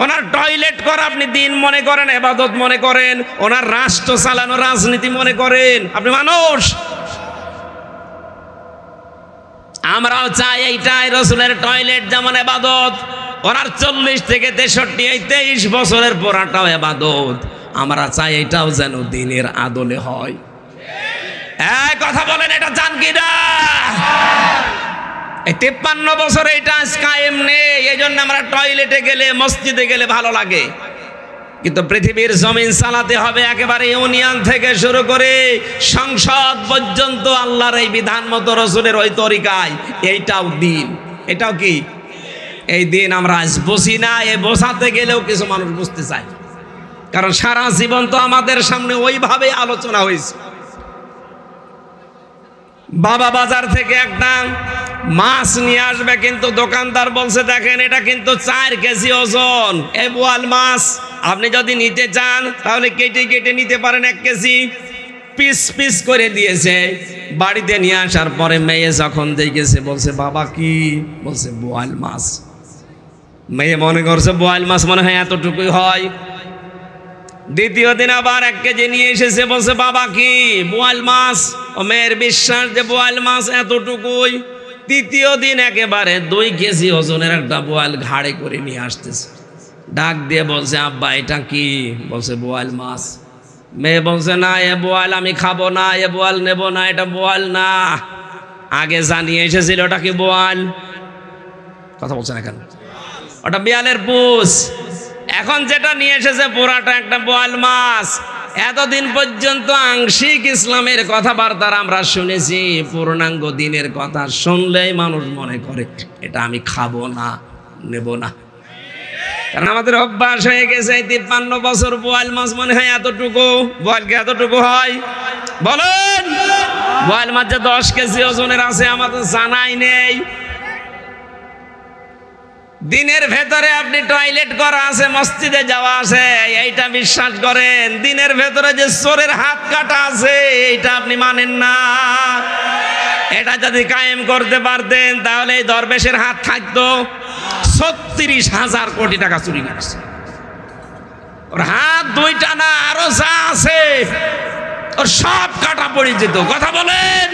Speaker 1: ওনার টয়লেট করা আপনি দিন মনে করেন, ইবাদত মনে করেন, ওনার রাষ্ট্র চালানো রাজনীতি মনে করেন। আপনি মানুষ, আমরাও চাই এইটাই রাসূলের টয়লেট যেমন ইবাদত, ওনার 40 থেকে 63 এই 23 বছরের পড়াটাও ইবাদত। আমরা চাই এটাও যেন দিনের আদলে হয়। এই কথা বলেন, এটা চান কি না? এই 53 বছরে এটা কায়েম নেই, এই জন্য আমরা টয়লেটে গেলে মসজিদে গেলে ভালো লাগে। কিন্তু পৃথিবীর জমিন চালাতে হবে একেবারে ইউনিয়ন থেকে শুরু করে সংসদ পর্যন্ত আল্লাহর এই বিধান মতো রাসূলের ওই তরিকায়। এইটাও দিন। এটাও কি এই দিন? আমরা আজ বুঝি না, এ বোঝাতে গেলেও কিছু মানুষ বুঝতে চায়, কারণ সারা জীবন তো আমাদের সামনে ওইভাবে আলোচনা হয়েছে। বাবা বাজার থেকে একটা মাছ নিয়ে আসবে, কিন্তু দোকানদার বলছে দেখেন এটা কিন্তু 4 কেজি ওজন, এই বোয়াল মাছ। আপনি যদি নিতে চান তাহলে কেটে কেটে নিতে পারেন, 1 কেজি পিস পিস করে দিয়েছে। বাড়িতে নিয়ে আসার পরে মেয়ে যখন দেখেছে বলছে বাবা কি? বলছে বোয়াল মাছ। মেয়ে মনে করছে বোয়াল মাছ মনে হয় এতটুকুই হয়। দ্বিতীয় দিন আবার 1 কেজি নিয়ে এসেছে, বলছে বাবা কি? বোয়াল মাছ। ও মেয়ের বিশ্বাস যে বোয়াল মাছ এতটুকুই। তৃতীয় দিন একেবারে 2 কেজি ওজনের একটা বোয়াল ঘাড়ে করে নিয়ে আসতেছে। ডাক দিয়ে বলছে আব্বা এটা কি? বলছে বোয়াল মাছ। মেয়ে বলছে না, এ বোয়াল আমি খাবো না, এ বোয়াল নেব না, এটা বোয়াল না। আগে জানিয়ে এসেছিল ওটা কি বোয়াল। কথা বলছে না কেন? ওটা বিড়ালের পুষ। এখন যেটা নিয়ে এসেছে পুরাটা একটা বোয়াল মাছ। এতদিন পর্যন্ত আংশিক ইসলামের কথাবার্তা আমরা শুনেছি, পূর্ণাঙ্গ দিনের কথা শুনলেই মানুষ মনে করে এটা আমি খাবো না, নেব না। কারণ আমাদের অভ্যাস হয়ে গেছে 53 বছর বোয়াল মাছ মনে হয় এতটুকু। বোয়ালকে এতটুকু হয়? বলেন, বোয়াল মাছ যে 10 কেজি ওজনের আছে আমাদের জানাই নেই। দিনের ভেতরে আপনি টয়লেট করা আছে, মসজিদে যাওয়া আছে, এইটা বিশ্বাস করেন। দিনের ভেতরে যে চোরের হাত কাটা আছে এইটা আপনি মানেন না। এটা যদি কায়েম করতে পারতেন তাহলে এই দরবেশের হাত থাকতো। 36,000 কোটি টাকা চুরি করেছে, ওর হাত 2টা না, আরো যা আছে ওর সব কাটা পড়ে যেত। কথা বলেন।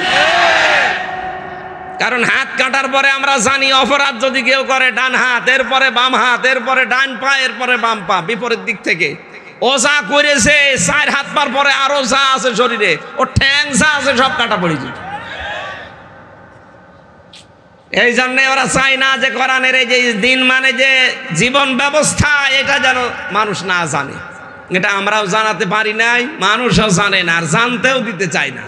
Speaker 1: কারণ হাত কাটার পরে আমরা জানি অপরাধ যদি কেউ করে ডান হাত, এরপরে বাম হাত, এরপরে ডান পা, এরপরে বাম পা, বিপরীত দিক থেকে। ও যা করেছে 4 হাত পার পরে আরো যা আছে শরীরে, ও ঠ্যাং যা আছে সব কাটা পড়ে যেত। এই জন্য ওরা চায় না যে কোরআনের এই যে দিন মানে যে জীবন ব্যবস্থা, এটা যেন মানুষ না জানে। এটা আমরাও জানাতে পারি নাই, মানুষও জানে না, আর জানতেও দিতে চায় না।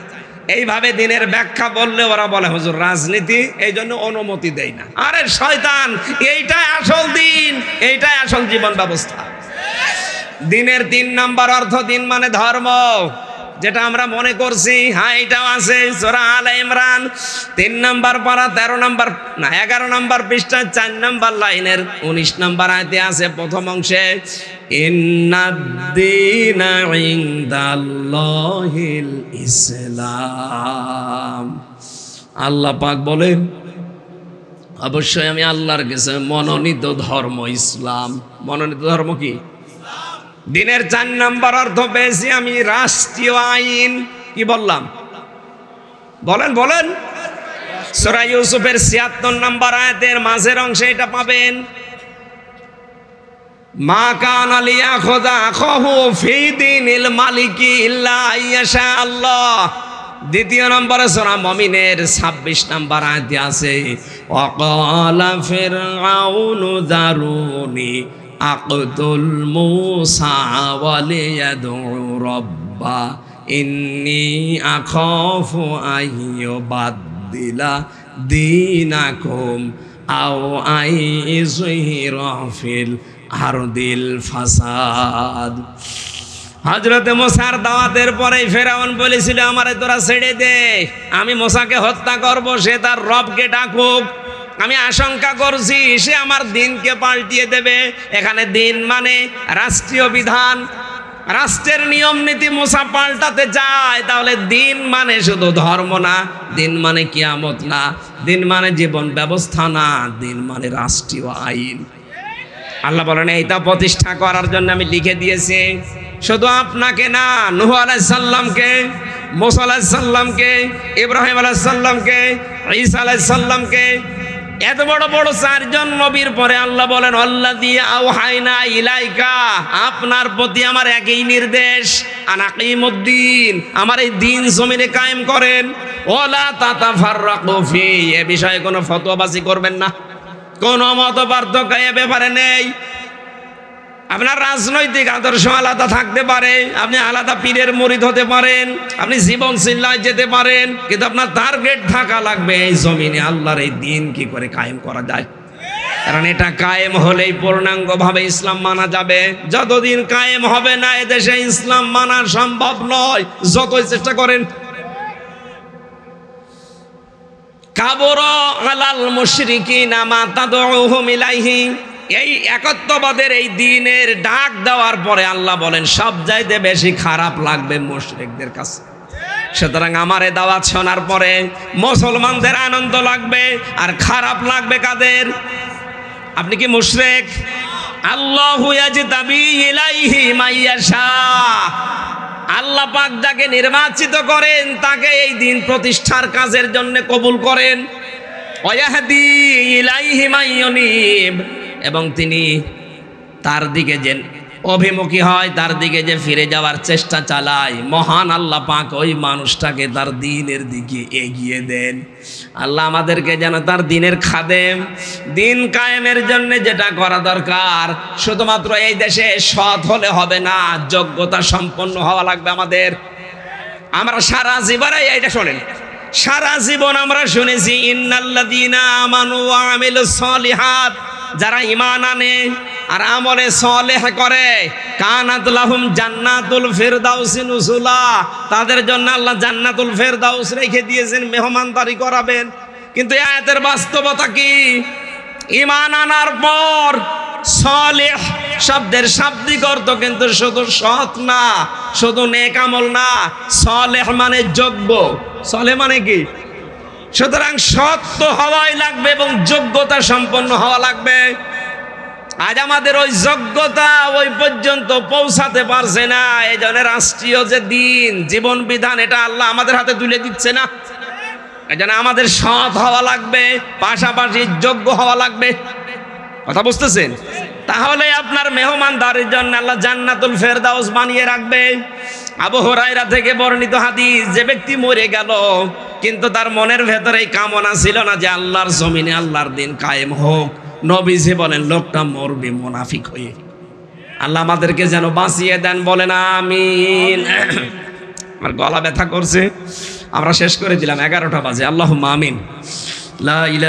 Speaker 1: এইভাবে দিনের ব্যাখ্যা বললে ওরা বলে হুজুর রাজনীতি, এই জন্য অনুমতি দেয় না। আরে শয়তান, এইটাই আসল দিন, এইটাই আসল জীবন ব্যবস্থা। দিনের 3 নম্বর অর্থ, দিন মানে ধর্ম, যেটা আমরা মনে করছি। হ্যাঁ, এটাও আছে সূরা আলে ইমরান 3 নম্বর পারা 13 নম্বর না 11 নম্বর পৃষ্ঠা 4 নম্বর লাইনের 19 নম্বর আয়াতে আছে প্রথম অংশে, ইন্নাদ-দীনা ইনদাল্লাহিল ইসলাম। আল্লাহ পাক বলেন অবশ্যই আমি আল্লাহর কাছে মনোনীত ধর্ম ইসলাম। মনোনীত ধর্ম কি? দিনের 4 নম্বর অর্থ পেয়েছি আমি রাষ্ট্রীয় আইন। কি বললাম? বলেন বলেন। সূরা ইউসুফের 76 নম্বর আয়াতের মাঝের অংশে এটা পাবেন, মা কানা লিয়াখুযা আখাহু ফি দীনিল মালিকি ইল্লা আইয়াশা আল্লাহ। দ্বিতীয় নম্বরে সূরা মুমিনের 26 নম্বর আয়াতে আছে, ওয়াকালা ফিরআউনু যারুনি আকতুল মূসা ওয়ালিয়াদউ রাব্বা ইন্নী আখাফু আইয়ুবাদদিলা দীনাকুম আও আইযহিরা ফিল আরদিল ফাসাদ। হযরত মুসার দাওয়াতের পরে ফেরাউন বলেছিল আমারে তোরা ছেড়ে দে, আমি মুসাকে হত্যা করব, সে তার রবকে ডাকুক। আমি আশঙ্কা করছি সে আমার দিনকে পাল্টিয়ে দেবে। এখানে দিন মানে রাষ্ট্রীয় বিধান, রাষ্ট্রের নিয়ম নীতি মুসা পাল্টাতে চায়, তাহলে দিন মানে শুধু ধর্ম না, দিন মানে কিয়ামত না, দিন মানে জীবন ব্যবস্থা না, দিন মানে রাষ্ট্রীয় আইন। আল্লাহ বলেন এইটা প্রতিষ্ঠা করার জন্য আমি লিখে দিয়েছি। শুধু আপনাকে না, নূহ আলাইহিস সালামকে, মুসা আলাইহিস সালামকে, ইব্রাহিম আলাইহিস সালামকে, ঈসা আলাইহিস সালামকে, এত বড় বড় চারজন নবীর পরে আল্লাহ বলেন আল্লাযী আওহাইনা ইলাইকা, আপনার প্রতি আমার একই নির্দেশ, আনাকিমুদ্দিন, আমার এই দিন জমিনে কায়েম করেন, ওয়ালা তাতাফাররাকু ফি, এ বিষয়ে কোনো ফতোয়াবাজি করবেন না, কোনো মত পার্থক্য এ ব্যাপারে নেই। আপনার রাজনৈতিক আদর্শ আলাদা থাকতে পারে, আপনি আলাদা পীরের মুরিদ হতে পারেন, আপনি জীবন চিল্লায় যেতে পারেন, কিন্তু আপনার টার্গেট থাকা লাগবে এই জমিনে আল্লাহর এই দিন কি করে কায়েম করা যায়। কারণ এটা কায়েম হলেই পূর্ণাঙ্গভাবে ইসলাম মানা যাবে। যতদিন কায়েম হবে না এদেশে ইসলাম মানা সম্ভব নয়, যতই চেষ্টা করেন। কাবুরা আলাল মুশরিকিনা মা তাদউহুম ইলাইহি, এই একত্ববাদের এই দ্বীনের ডাক দেওয়ার পরে আল্লাহ বলেন সব চাইতে বেশি খারাপ লাগবে মুশরিকদের কাছে। সুতরাং আমার এই দাওয়াত শোনার পরে মুসলমানদের আনন্দ লাগবে, আর খারাপ লাগবে কাদের? আপনি কি মুশরিক? আল্লাহু ইয়াজতাবি ইলাইহি মাইয়াশা, আল্লাহ পাক যাকে নির্বাচিত করেন তাকে এই দিন প্রতিষ্ঠার কাজের জন্য কবুল করেন। ওয়াহদি ইলাইহি মাইয়ুনিব, এবং তিনি তার দিকে যে অভিমুখী হয়, তার দিকে যে ফিরে যাওয়ার চেষ্টা চালায়, মহান আল্লাহ পাক ওই মানুষটাকে তার দ্বীনের দিকে এগিয়ে দেন। আল্লাহ আমাদেরকে যেন তার দ্বীনের খাদেম, দ্বীন কায়েমের জন্য যেটা করা দরকার, শুধুমাত্র এই দেশে সৎ হলে হবে না, যোগ্যতা সম্পন্ন হওয়া লাগবে আমাদের। আমরা সারা জীবনে এইটা শোনেন, সারা জীবন আমরা শুনেছি ইন্নাল্লাযীনা আমানু ওয়া আমিলুস সলিহাত, যারা ঈমান আনে আর আমলে সালেহ করে, কানাত লাহুম জান্নাতুল ফিরদাউসি নুজুলা, তাদের জন্য আল্লাহ জান্নাতুল ফিরদাউস রেখে দিয়েছেন, মেহমানদারি করাবেন। কিন্তু এই আয়াতের বাস্তবতা কি? ঈমান আনার পর সালেহ শব্দের শাব্দিক অর্থ কিন্তু শুধু সৎ না, শুধু নেক আমল না, সালেহ মানে যোগ্য। সালেহ মানে কি? সুতরাং সৎ তো হওয়াই লাগবে এবং যোগ্যতা সম্পন্ন হওয়া লাগবে। আজ আমাদের ওই যোগ্যতা ওই পর্যন্ত পৌঁছাতে পারছে না, এই জন্য রাষ্ট্রীয় যে দিন, জীবন বিধান, এটা আল্লাহ আমাদের হাতে তুলে দিচ্ছে না। এই জন্য আমাদের সৎ হওয়া লাগবে, পাশাপাশি যোগ্য হওয়া লাগবে। কথা বুঝতেছেন? তাহলে আপনার মেহমানদারির জন্য আল্লাহ জান্নাতুল ফেরদাউস বানিয়ে রাখবে। আবু হুরায়রা থেকে বর্ণিত হাদিস, যে ব্যক্তি মরে গেল কিন্তু তার মনের ভেতরে এই কামনা ছিল না যে আল্লাহর জমিনে আল্লাহর দিন কায়েম হোক, নবীজি বলেন লোকটা মরবে মুনাফিক হয়ে। আল্লাহ আমাদেরকে যেন বাঁচিয়ে দেন, বলেন আমিন। আমার গলা ব্যথা করছে, আমরা শেষ করে দিলাম, 11টা বাজে। আল্লাহুম্মা আমিন। লা ইলাহা